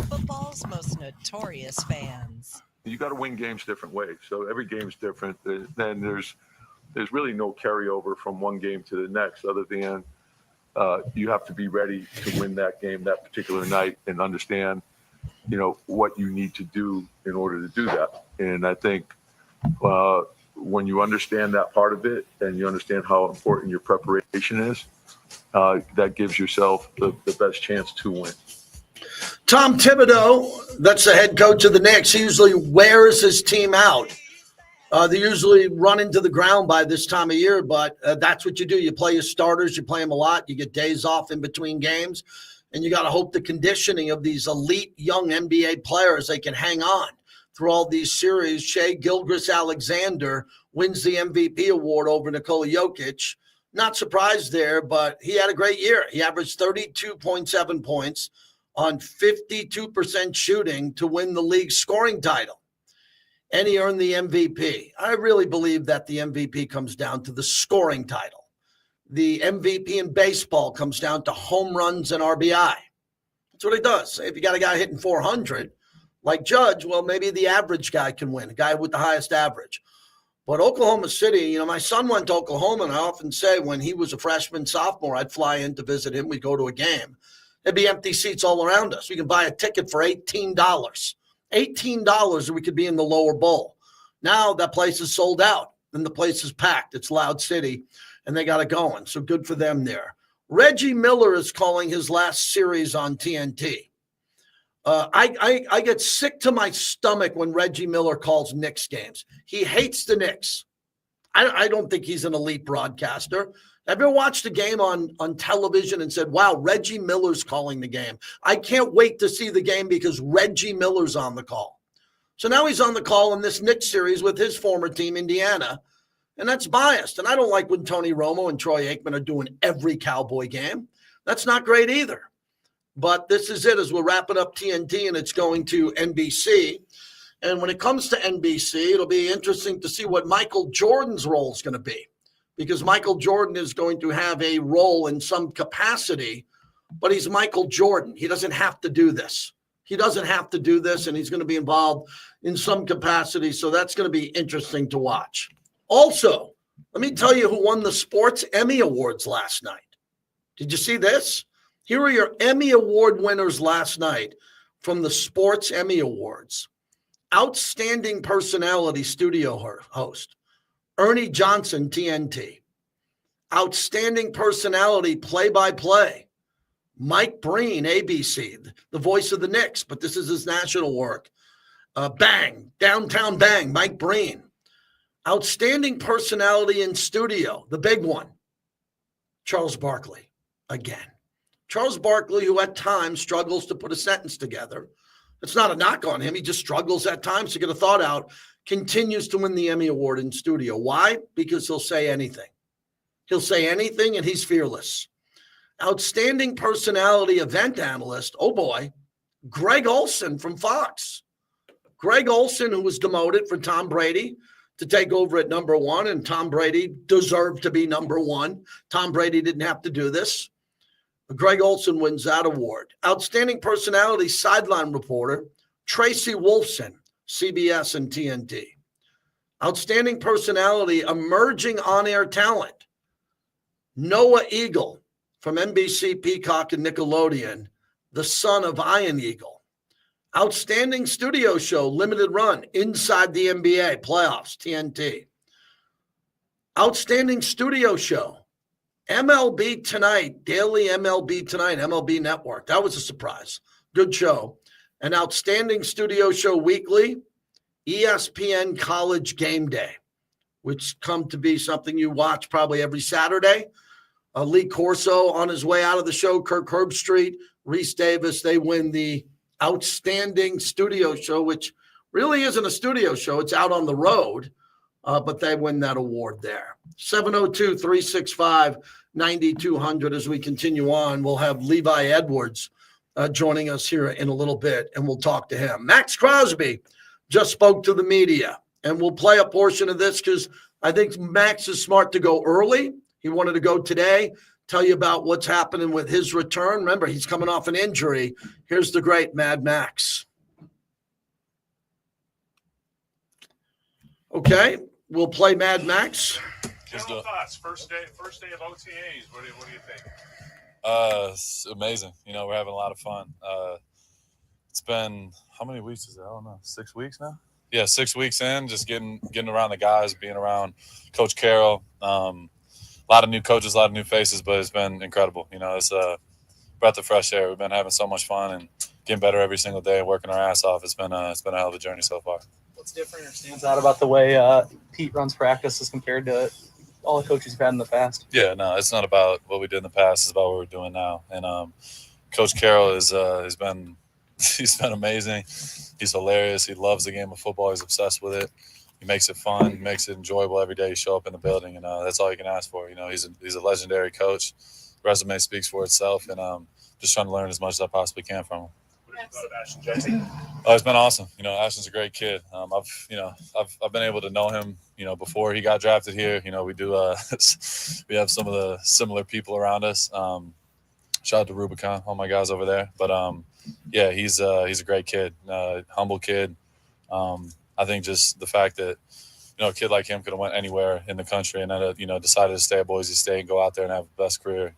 Football's most notorious fans. You got to win games different ways. So every game's different. Then there's really no carryover from one game to the next, other than you have to be ready to win that game that particular night and understand, what you need to do in order to do that. And I think when you understand that part of it and you understand how important your preparation is, that gives yourself the best chance to win. Tom Thibodeau, that's the head coach of the Knicks, he usually wears his team out. They usually run into the ground by this time of year, but that's what you do. You play your starters, you play them a lot, you get days off in between games, and you got to hope the conditioning of these elite young NBA players, they can hang on through all these series. Shai Gilgeous-Alexander wins the MVP award over Nikola Jokic. Not surprised there, but he had a great year. He averaged 32.7 points on 52% shooting to win the league scoring title. And he earned the MVP. I really believe that the MVP comes down to the scoring title. The MVP in baseball comes down to home runs and RBI. That's what it does. If you got a guy hitting 400, like Judge, well, maybe the average guy can win, a guy with the highest average. But Oklahoma City, my son went to Oklahoma, and I often say when he was a freshman, sophomore, I'd fly in to visit him. We'd go to a game. There'd be empty seats all around us. We could buy a ticket for $18. $18 and we could be in the lower bowl. Now that place is sold out and the place is packed. It's Loud City and they got it going. So good for them there. Reggie Miller is calling his last series on TNT. I get sick to my stomach when Reggie Miller calls Knicks games. He hates the Knicks. I don't think he's an elite broadcaster. Have you ever watched a game on television and said, wow, Reggie Miller's calling the game? I can't wait to see the game because Reggie Miller's on the call. So now he's on the call in this Knicks series with his former team, Indiana, and that's biased. And I don't like when Tony Romo and Troy Aikman are doing every Cowboy game. That's not great either. But this is it as we're wrapping up TNT, and it's going to NBC. And when it comes to NBC, it'll be interesting to see what Michael Jordan's role is going to be. Because Michael Jordan is going to have a role in some capacity, but he's Michael Jordan. He doesn't have to do this. He doesn't have to do this, and he's going to be involved in some capacity, so that's going to be interesting to watch. Also, let me tell you who won the Sports Emmy Awards last night. Did you see this? Here are your Emmy Award winners last night from the Sports Emmy Awards. Outstanding Personality Studio Host, Ernie Johnson, TNT. Outstanding Personality Play-by-Play, Mike Breen, ABC, the voice of the Knicks, but this is his national work. Bang, Downtown Bang, Mike Breen. Outstanding personality in studio, the big one, Charles Barkley, again. Charles Barkley, who at times struggles to put a sentence together. It's not a knock on him. He just struggles at times to get a thought out, continues to win the Emmy Award in studio. Why? Because he'll say anything. He'll say anything, and he's fearless. Outstanding personality event analyst, oh boy, Greg Olson from Fox. Greg Olson, who was demoted for Tom Brady to take over at number one, and Tom Brady deserved to be number one. Tom Brady didn't have to do this. Greg Olson wins that award. Outstanding personality sideline reporter, Tracy Wolfson, CBS and TNT. Outstanding personality emerging on-air talent, Noah Eagle from NBC, Peacock, and Nickelodeon, the son of Ian Eagle. Outstanding studio show, limited run, Inside the NBA, playoffs, TNT. Outstanding studio show, MLB Tonight, Daily MLB Tonight, MLB Network. That was a surprise. Good show. An outstanding studio show weekly, ESPN College Game Day, which come to be something you watch probably every Saturday. Lee Corso on his way out of the show, Kirk Herbstreit, Reese Davis, they win the outstanding studio show, which really isn't a studio show. It's out on the road, but they win that award there. 702-365-9200 as we continue on. We'll have Levi Edwards joining us here in a little bit, and we'll talk to him. Max Crosby just spoke to the media, and we'll play a portion of this because I think Max is smart to go early. He wanted to go today, tell you about what's happening with his return. Remember, he's coming off an injury. Here's the great Mad Max. Okay, we'll play Mad Max. General thoughts, first day of OTAs. What do you think? It's amazing. We're having a lot of fun. It's been, how many weeks is it? I don't know, 6 weeks now? Yeah, 6 weeks in, just getting around the guys, being around Coach Carroll. A lot of new coaches, a lot of new faces, but it's been incredible. It's a breath of fresh air. We've been having so much fun and getting better every single day and working our ass off. It's been a hell of a journey so far. What's different or stands out about the way Pete runs practice as compared to all the coaches you've had in the past? Yeah, no, it's not about what we did in the past. It's about what we're doing now. And Coach Carroll has been amazing. He's hilarious. He loves the game of football. He's obsessed with it. He makes it fun, makes it enjoyable every day you show up in the building, and that's all you can ask for. He's a legendary coach. Resume speaks for itself, and just trying to learn as much as I possibly can from him. What have you thought of Ashton Jersey? Oh, it's been awesome. Ashton's a great kid. I've been able to know him, before he got drafted here. We do we have some of the similar people around us. Shout out to Rubicon, all my guys over there. But yeah, he's a great kid, humble kid. I think just the fact that, a kid like him could have went anywhere in the country and then, decided to stay at Boise State and go out there and have the best career,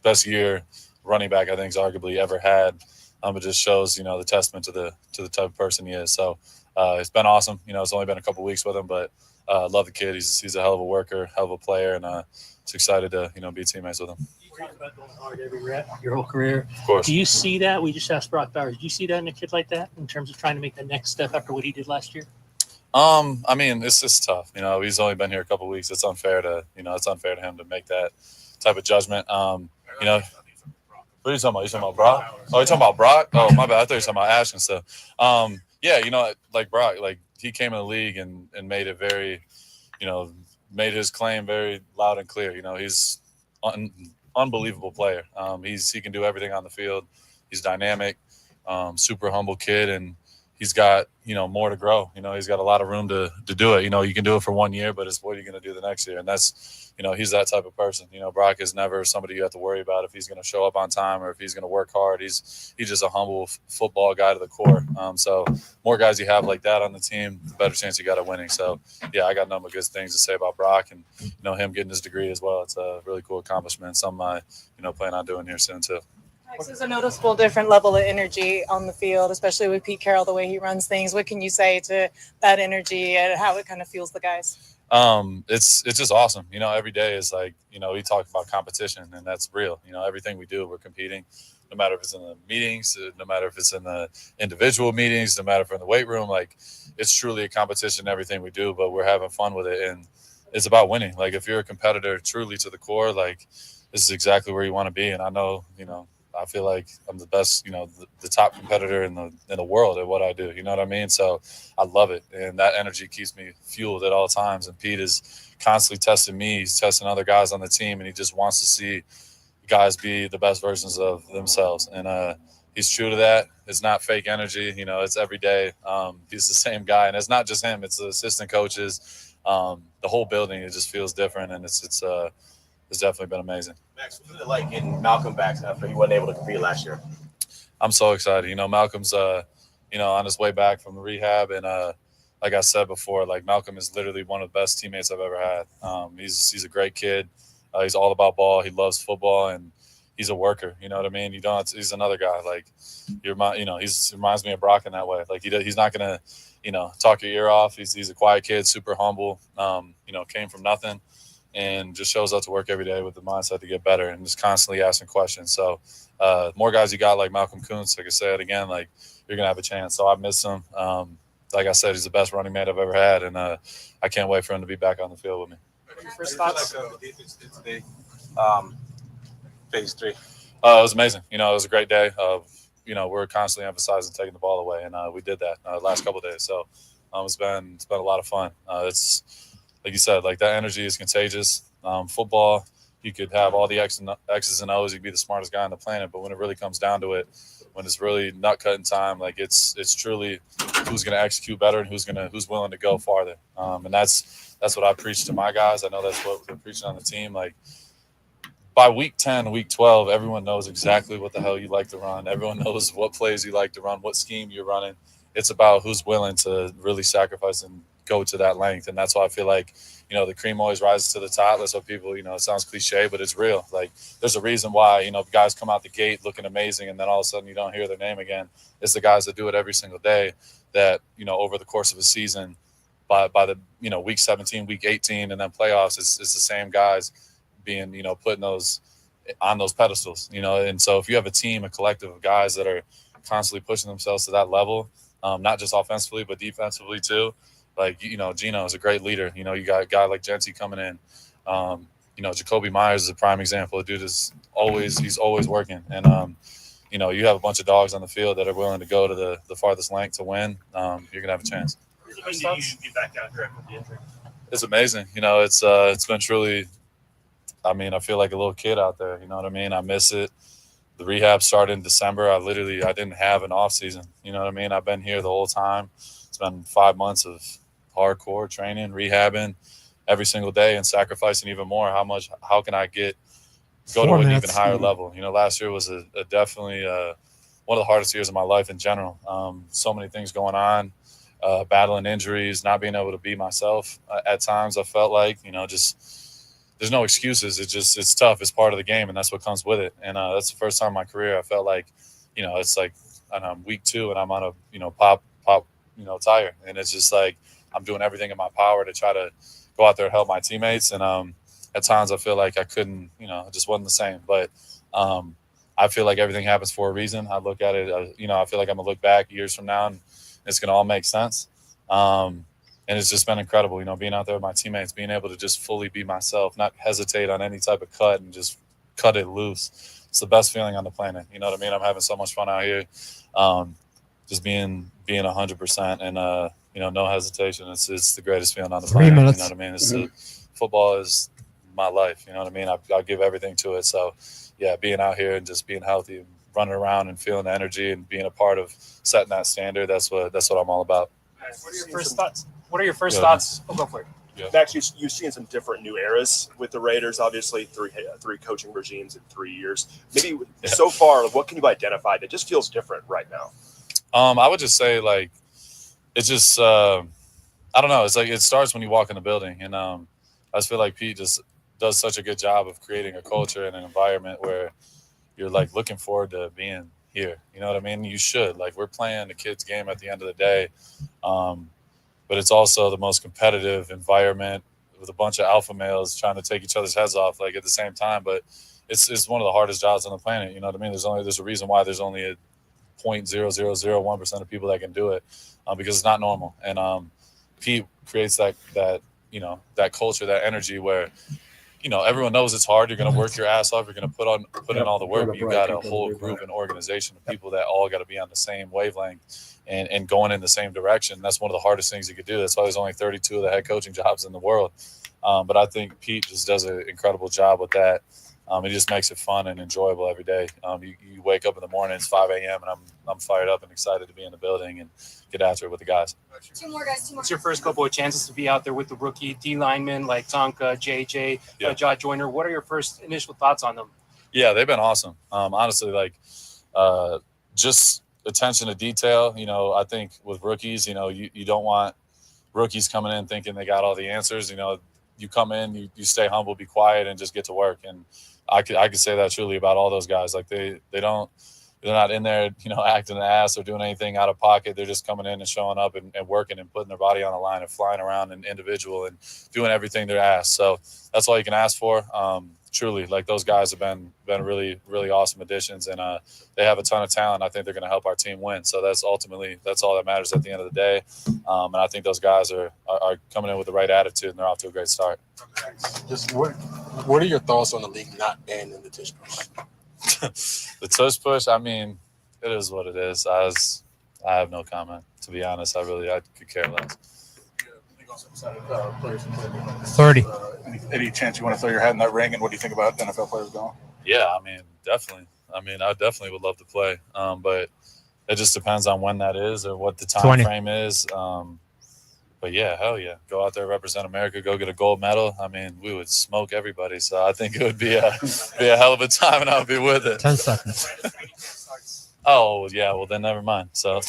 best year running back I think he's arguably ever had. It just shows, the testament to the type of person he is. So it's been awesome. It's only been a couple weeks with him, but love the kid. He's a hell of a worker, hell of a player, and it's excited to, be teammates with him. You talk about going hard every rep, your whole career. Of course. Do you see that? We just asked Brock Bowers. Do you see that in a kid like that in terms of trying to make the next step after what he did last year? I mean, it's just tough. He's only been here a couple of weeks. It's unfair to him to make that type of judgment. What are you talking about? You talking about Brock? Oh, you talking about Brock? Oh, my bad. I thought you were talking about Ash and stuff. Yeah, like Brock, like he came in the league and made it very, made his claim very loud and clear. He's unbelievable player. He can do everything on the field. He's dynamic, super humble kid, and he's got, more to grow. He's got a lot of room to do it. You can do it for 1 year, but it's what are you going to do the next year? And that's, he's that type of person. Brock is never somebody you have to worry about if he's going to show up on time or if he's going to work hard. He's just a humble football guy to the core. So more guys you have like that on the team, the better chance you got of winning. So, yeah, I got nothing but good things to say about Brock and, him getting his degree as well. It's a really cool accomplishment. Something I, plan on doing here soon too. Max, there's a noticeable different level of energy on the field, especially with Pete Carroll, the way he runs things. What can you say to that energy and how it kind of fuels the guys? It's just awesome. Every day is like, we talk about competition and that's real. Everything we do, we're competing. no matter if it's in the meetings, no matter if it's in the individual meetings, no matter if we're in the weight room. Like, it's truly a competition in everything we do, but we're having fun with it. And it's about winning. Like, if you're a competitor truly to the core, like, this is exactly where you want to be. And I know, I feel like I'm the best, the top competitor in the world at what I do. You know what I mean? So I love it. And that energy keeps me fueled at all times. And Pete is constantly testing me. He's testing other guys on the team, and he just wants to see guys be the best versions of themselves. And he's true to that. It's not fake energy. It's every day. He's the same guy. And it's not just him. It's the assistant coaches, the whole building. It just feels different. And it's definitely been amazing. Max, what was it like getting Malcolm back after he wasn't able to compete last year? I'm so excited. Malcolm's, on his way back from the rehab. And like I said before, like, Malcolm is literally one of the best teammates I've ever had. He's a great kid. He's all about ball. He loves football, and he's a worker. You know what I mean? He's another guy. Like, he reminds me of Brock in that way. Like, he's not going to, talk your ear off. He's a quiet kid, super humble, came from nothing, and just shows up to work every day with the mindset to get better and just constantly asking questions. So more guys you got like Malcolm Koonce, like I said, again, like, you're going to have a chance. So I miss him. Like I said, he's the best running mate I've ever had, and I can't wait for him to be back on the field with me. Your first thoughts? Phase 3. It was amazing. It was a great day. We're constantly emphasizing taking the ball away, and we did that last couple of days. So it's been a lot of fun. It's like you said, like, that energy is contagious. Football, you could have all the X's and O's. You could be the smartest guy on the planet, but when it really comes down to it, when it's really nut cutting time, like, it's truly who's going to execute better and who's willing to go farther. And that's what I preach to my guys. I know that's what we're preaching on the team. Like, by week 10, week 12, everyone knows exactly what the hell you like to run. Everyone knows what plays you like to run, what scheme you're running. It's about who's willing to really sacrifice and go to that length. And that's why I feel like, the cream always rises to the top. That's what people, it sounds cliche, but it's real. Like, there's a reason why, guys come out the gate looking amazing, and then all of a sudden you don't hear their name again. It's the guys that do it every single day that, over the course of a season, by the, week 17, week 18, and then playoffs, it's the same guys being, putting those on those pedestals, and so if you have a team, a collective of guys that are constantly pushing themselves to that level, not just offensively, but defensively too. Like, Gino is a great leader. You got a guy like Genty coming in. Jacoby Myers is a prime example. The dude he's always working. And, you have a bunch of dogs on the field that are willing to go to the farthest length to win. You're going to have a chance. It's amazing. It's been truly, I feel like a little kid out there. You know what I mean? I miss it. The rehab started in December. I didn't have an off season. You know what I mean? I've been here the whole time. It's been 5 months of hardcore training, rehabbing every single day, and sacrificing even more. How can I go to an even higher level? Last year was definitely one of the hardest years of my life in general. So many things going on, battling injuries, not being able to be myself. At times I felt like, there's no excuses. It's tough. It's part of the game, and that's what comes with it. And that's the first time in my career I felt like, it's like, and I'm week 2 and I'm on a, pop, tire. And it's just like, I'm doing everything in my power to try to go out there and help my teammates. And at times I feel like I couldn't, it just wasn't the same. But I feel like everything happens for a reason. I look at it, I feel like I'm going to look back years from now and it's going to all make sense. And it's just been incredible, being out there with my teammates, being able to just fully be myself, not hesitate on any type of cut and just cut it loose. It's the best feeling on the planet. You know what I mean? I'm having so much fun out here. Just being 100% and, no hesitation. It's the greatest feeling on the planet. 3 minutes. You know what I mean? Football is my life. You know what I mean? I'll give everything to it. So, yeah, being out here and just being healthy and running around and feeling the energy and being a part of setting that standard, that's what I'm all about. What are your first thoughts? Oh, go for it. Yeah. Max, you've seen some different new eras with the Raiders, obviously, three coaching regimes in 3 years. Maybe so far, what can you identify that just feels different right now? I would just say, like, it's just, I don't know. It's like it starts when you walk in the building. And I just feel like Pete just does such a good job of creating a culture and an environment where you're, like, looking forward to being here. You know what I mean? You should. Like, we're playing the kids' game at the end of the day. But it's also the most competitive environment with a bunch of alpha males trying to take each other's heads off, like, at the same time. But it's one of the hardest jobs on the planet. You know what I mean? There's a reason why there's only a 0.0001% of people that can do it, because it's not normal. And Pete creates that that culture, that energy where everyone knows it's hard. You're going to work your ass off. You're going to put in all the work. But you got a whole group and organization of people that all got to be on the same wavelength and going in the same direction. That's one of the hardest things you could do. That's why there's only 32 of the head coaching jobs in the world. But I think Pete just does an incredible job with that. It just makes it fun and enjoyable every day. You wake up in the morning, it's 5 a.m., and I'm fired up and excited to be in the building and get after it with the guys. Two more guys. It's your first couple of chances to be out there with the rookie D linemen like Tonka, JJ, Josh Joyner. What are your first initial thoughts on them? Yeah, they've been awesome. Honestly, just attention to detail. I think with rookies, you don't want rookies coming in thinking they got all the answers. You come in, you stay humble, be quiet, and just get to work. And I could say that truly about all those guys. Like they're not in there, acting an ass or doing anything out of pocket. They're just coming in and showing up and working and putting their body on the line and flying around and individual and doing everything they're asked. So that's all you can ask for. Truly, like those guys have been really, really awesome additions, and they have a ton of talent. I think they're going to help our team win. So that's all that matters at the end of the day. And I think those guys are coming in with the right attitude, and they're off to a great start. Just what are your thoughts on the league not banning the Tush Push? The Tush Push, I mean, it is what it is. I have no comment, to be honest. I could care less. 30. Any chance you want to throw your hat in that ring? And what do you think about NFL players going? Yeah, I mean, definitely. I definitely would love to play, but it just depends on when that is or what the time 20. frame is. But yeah, hell yeah, go out there, represent America, go get a gold medal. I mean, we would smoke everybody. So I think it would be a hell of a time, and I would be with it. 10 seconds. Oh yeah, well then never mind. So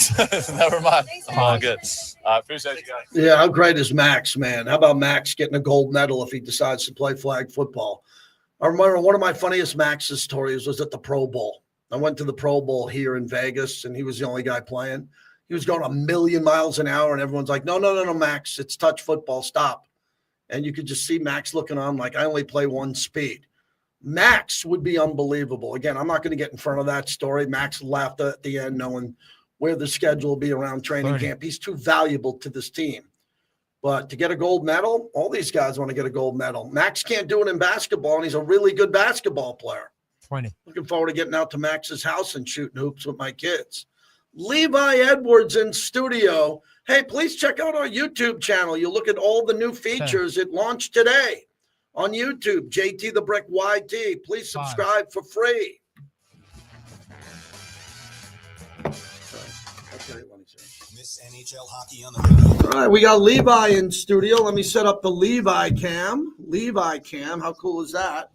never mind. I'm all good. I appreciate you guys. Yeah, how great is Max, man? How about Max getting a gold medal if he decides to play flag football? I remember one of my funniest Max's stories was at the Pro Bowl. I went to the Pro Bowl here in Vegas, and he was the only guy playing. He was going 1,000,000 miles an hour, and everyone's like, no, Max, it's touch football, stop. And you could just see Max looking on like, I only play one speed. Max would be unbelievable. Again, I'm not going to get in front of that story. Max laughed at the end knowing where the schedule will be around training camp. He's too valuable to this team. But to get a gold medal, all these guys want to get a gold medal. Max can't do it in basketball, and he's a really good basketball player. 20. Looking forward to getting out to Max's house and shooting hoops with my kids. Levi Edwards in studio. Hey, please check out our YouTube channel. You look at all the new features. It launched today on YouTube, JT the Brick YT. Please subscribe for free. Miss NHL hockey on the All right, we got Levi in studio. Let me set up the Levi cam. Levi cam, how cool is that?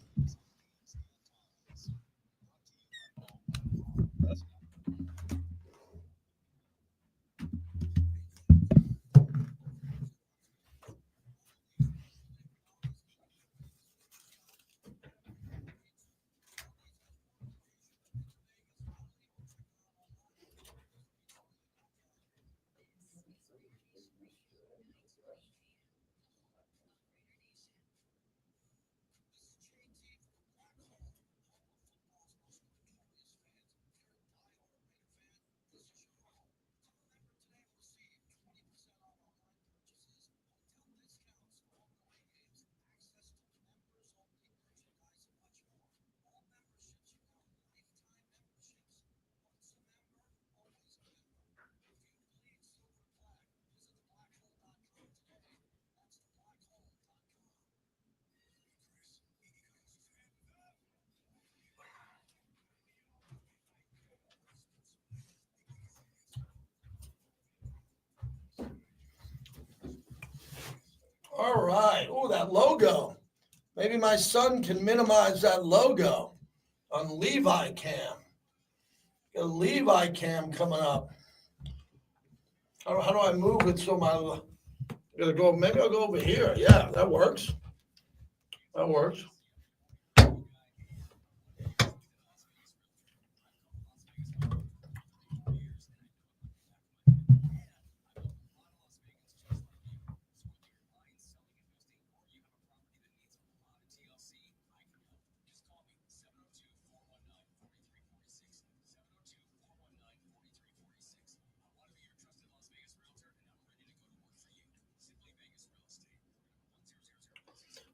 All right. Oh, that logo. Maybe my son can minimize that logo on Levi Cam. Got a Levi Cam coming up. How do I move it so my gotta go? Maybe I'll go over here. Yeah, that works. That works.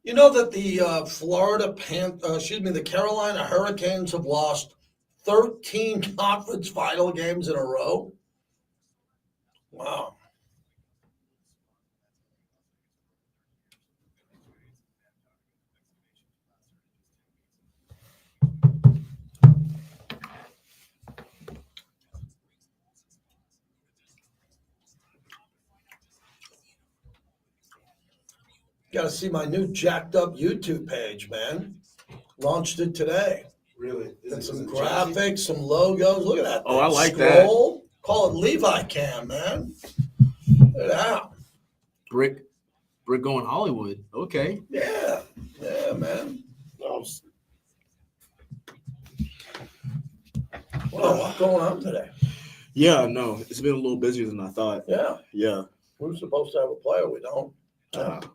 You know that the the Carolina Hurricanes have lost 13 conference final games in a row? Wow. Got to see my new jacked up YouTube page, man. Launched it today. Really? And some graphics, some logos. Look at that. Oh, I like Scroll. Call it Levi Cam, man. Look at that. Brick going Hollywood. Okay. Yeah, man. Well, what's going on today? Yeah, no, it's been a little busier than I thought. Yeah. Yeah. We're supposed to have a player. We don't. Okay.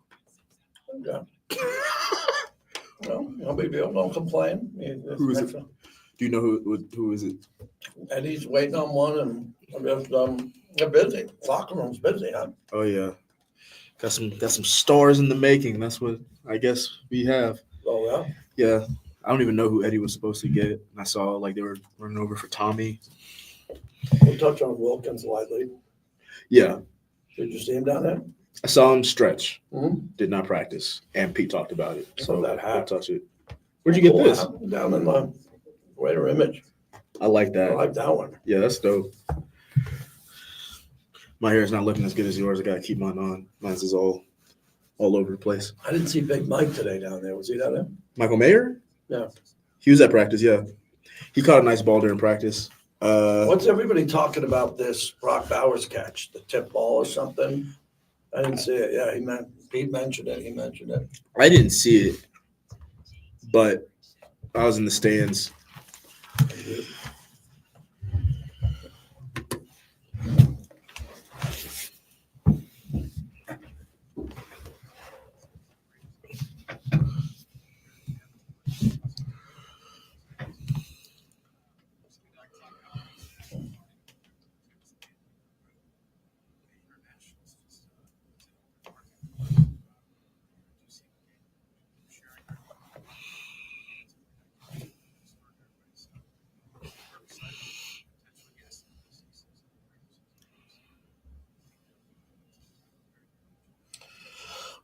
Well, no big deal. Don't complain. Who is it? Do you know who is it? Eddie's waiting on one, and they're busy. Locker room's busy, huh? Oh yeah. Got some stars in the making. That's what I guess we have. Oh yeah. Yeah. I don't even know who Eddie was supposed to get. I saw like they were running over for Tommy. We'll touch on Wilkins lightly. Yeah. Did you see him down there? I saw him stretch. Mm-hmm. Did not practice, and Pete talked about it. So that hat. I'll touch it. Where'd you get this? Down in my Raider image. I like that. I like that one. Yeah, that's dope. My hair is not looking as good as yours. I gotta keep mine on. Mine's is all over the place. I didn't see Big Mike today down there. Was he down there? Michael Mayer? Yeah. He was at practice. Yeah, he caught a nice ball during practice. What's everybody talking about this Brock Bowers catch? The tip ball or something? I didn't see it. Yeah, Pete mentioned it. He mentioned it. I didn't see it, but I was in the stands.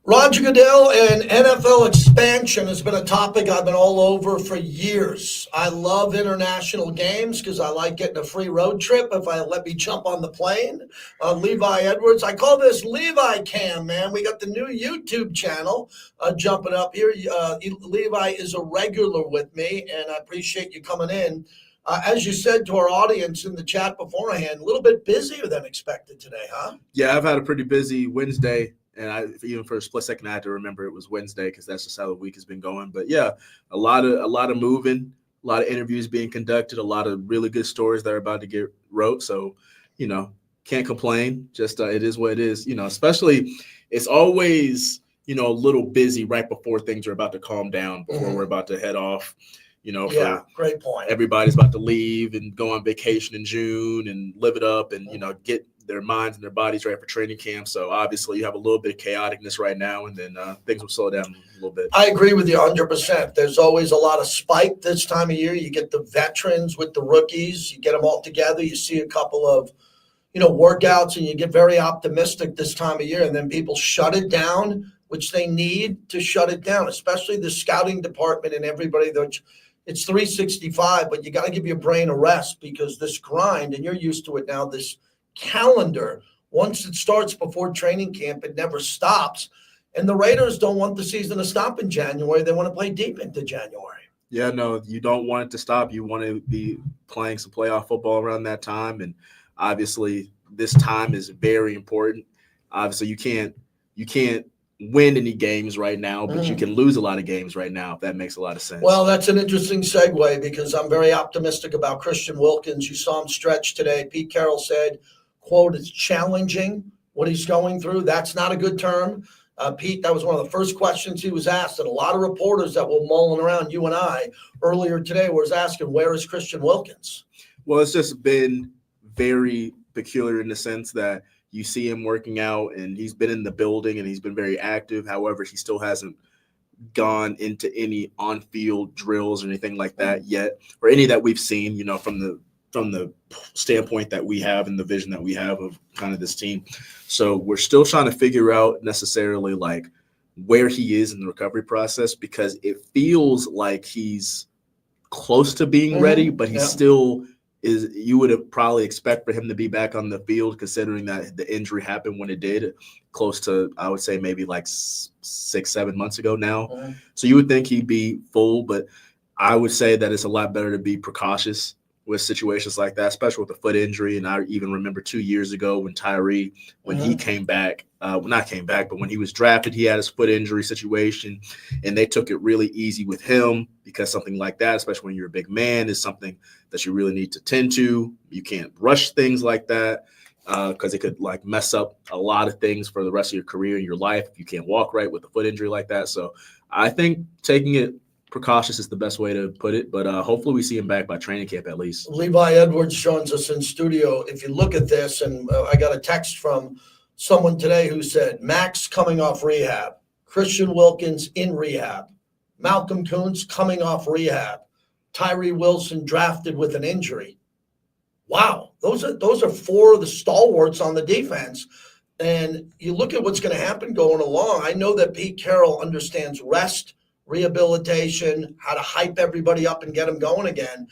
Roger Goodell and NFL expansion has been a topic I've been all over for years. I love international games because I like getting a free road trip if I let me jump on the plane. Levi Edwards, I call this Levi Cam, man. We got the new YouTube channel jumping up here. Levi is a regular with me, and I appreciate you coming in. As you said to our audience in the chat beforehand, a little bit busier than expected today, huh? Yeah, I've had a pretty busy Wednesday. And even for a split second, I had to remember it was Wednesday because that's just how the week has been going. But yeah, a lot of moving, a lot of interviews being conducted, a lot of really good stories that are about to get wrote. So, can't complain. Just it is what it is. Especially it's always a little busy right before things are about to calm down, before we're about to head off. Yeah, great point. Everybody's about to leave and go on vacation in June and live it up and get their minds and their bodies ready for training camp. So obviously you have a little bit of chaoticness right now, and then things will slow down a little bit. I agree with you 100%. There's always a lot of spike this time of year. You get the veterans with the rookies, you get them all together. You see a couple of, workouts, and you get very optimistic this time of year, and then people shut it down, which they need to shut it down, especially the scouting department and everybody. It's 365, but you got to give your brain a rest because this grind, and you're used to it now, this calendar, once it starts before training camp, it never stops. And the Raiders don't want the season to stop in January. They want to play deep into January. Yeah, no, you don't want it to stop. You want to be playing some playoff football around that time. And obviously this time is very important. Obviously you can't win any games right now, but you can lose a lot of games right now, if that makes a lot of sense. Well, that's an interesting segue because I'm very optimistic about Christian Wilkins. You saw him stretch today. Pete Carroll said, quote, it's challenging what he's going through. That's not a good term. Pete, that was one of the first questions he was asked, and a lot of reporters that were mulling around you and I earlier today was asking, where is Christian Wilkins? Well, it's just been very peculiar in the sense that you see him working out and he's been in the building and he's been very active. However, he still hasn't gone into any on-field drills or anything like that yet, or any that we've seen, you know, from the standpoint that we have and the vision that we have of kind of this team. So we're still trying to figure out necessarily like where he is in the recovery process, because it feels like he's close to being ready, but he still is. You would have probably expect for him to be back on the field, considering that the injury happened when it did, close to, I would say, maybe like 6-7 months ago now. So you would think he'd be full, but I would say that it's a lot better to be precautious with situations like that, especially with a foot injury. And I even remember 2 years ago when Tyree, when he came back, not came back, but when he was drafted, he had his foot injury situation, and they took it really easy with him, because something like that, especially when you're a big man, is something that you really need to tend to. You can't rush things like that, because it could like mess up a lot of things for the rest of your career and your life if you can't walk right with a foot injury like that. So I think taking it precautious is the best way to put it, but hopefully we see him back by training camp at least. Levi Edwards joins us in studio. If you look at this, and I got a text from someone today who said Max coming off rehab, Christian Wilkins in rehab, Malcolm Koonce coming off rehab, Tyree Wilson drafted with an injury. Wow, those are four of the stalwarts on the defense. And you look at what's going to happen going along. I know that Pete Carroll understands rest, rehabilitation, how to hype everybody up and get them going again.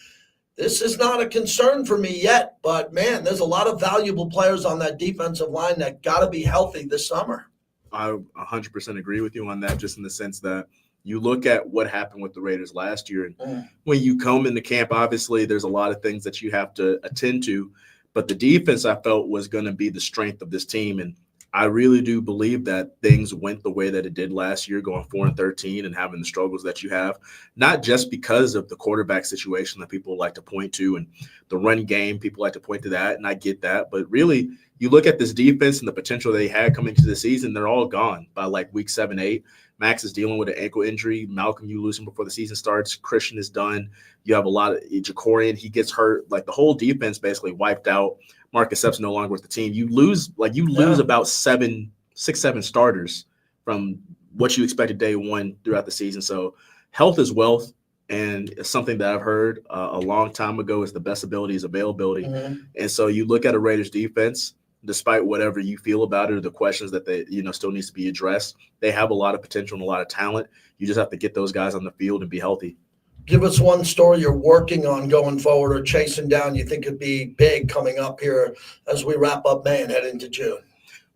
This is not a concern for me yet, but man, there's a lot of valuable players on that defensive line that got to be healthy this summer. I 100% agree with you on that, just in the sense that you look at what happened with the Raiders last year. And when you come into camp, obviously there's a lot of things that you have to attend to, but the defense I felt was going to be the strength of this team. And I really do believe that things went the way that it did last year, going 4-13 and having the struggles that you have, not just because of the quarterback situation that people like to point to and the run game, people like to point to that, and I get that. But really, you look at this defense and the potential they had coming into the season, they're all gone by like week 7-8. Max is dealing with an ankle injury. Malcolm, you lose him before the season starts. Christian is done. You have a lot of Jacorian. He gets hurt. Like the whole defense basically wiped out. Marcus Epps no longer with the team. You lose about 6-7 starters from what you expected day one throughout the season. So health is wealth, and it's something that I've heard a long time ago is the best ability is availability. And so you look at a Raiders defense, despite whatever you feel about it or the questions that they still needs to be addressed, they have a lot of potential and a lot of talent. You just have to get those guys on the field and be healthy. Give us one story you're working on going forward or chasing down you think could be big coming up here as we wrap up May and head into June.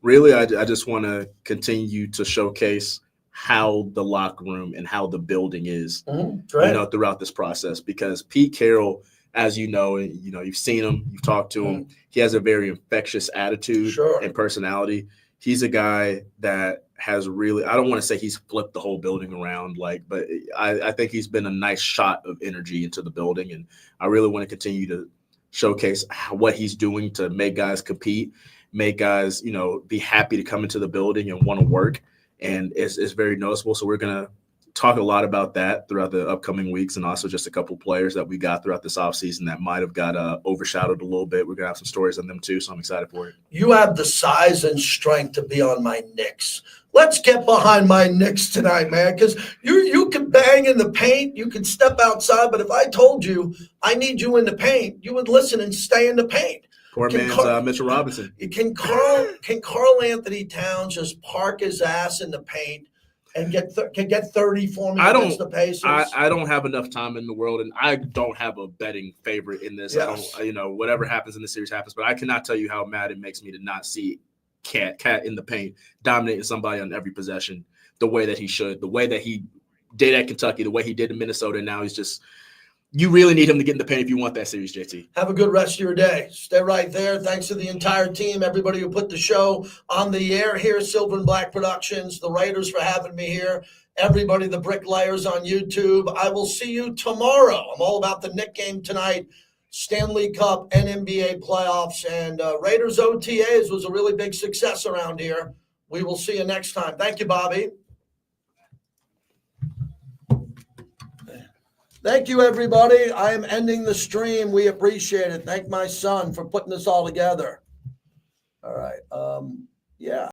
Really, I just want to continue to showcase how the locker room and how the building is throughout this process, because Pete Carroll, as you know, you've seen him, you've talked to him. He has a very infectious attitude and personality. He's a guy that has really, I don't want to say he's flipped the whole building around, but I think he's been a nice shot of energy into the building. And I really want to continue to showcase what he's doing to make guys compete, make guys, be happy to come into the building and want to work. And it's very noticeable. So we're going to talk a lot about that throughout the upcoming weeks, and also just a couple of players that we got throughout this offseason that might have got overshadowed a little bit. We're going to have some stories on them too, so I'm excited for it. You have the size and strength to be on my Knicks. Let's get behind my Knicks tonight, man, because you can bang in the paint, you can step outside, but if I told you I need you in the paint, you would listen and stay in the paint. Poor man's Mitchell Robinson. Can Carl Anthony Towns just park his ass in the paint and get 30 for me against the Pacers? I don't have enough time in the world, and I don't have a betting favorite in this. Yes. I don't, whatever happens in the series happens, but I cannot tell you how mad it makes me to not see Cat in the paint dominating somebody on every possession the way that he should, the way that he did at Kentucky, the way he did in Minnesota. And now he's just, you really need him to get in the paint if you want that series, JT. Have a good rest of your day. Stay right there. Thanks to the entire team, everybody who put the show on the air here, Silver and Black Productions, the Raiders for having me here, everybody, the bricklayers on YouTube. I will see you tomorrow. I'm all about the Knicks game tonight, Stanley Cup and NBA playoffs, and Raiders OTAs was a really big success around here. We will see you next time. Thank you, Bobby. Thank you, everybody. I am ending the stream. We appreciate it. Thank my son for putting this all together. All right. Yeah.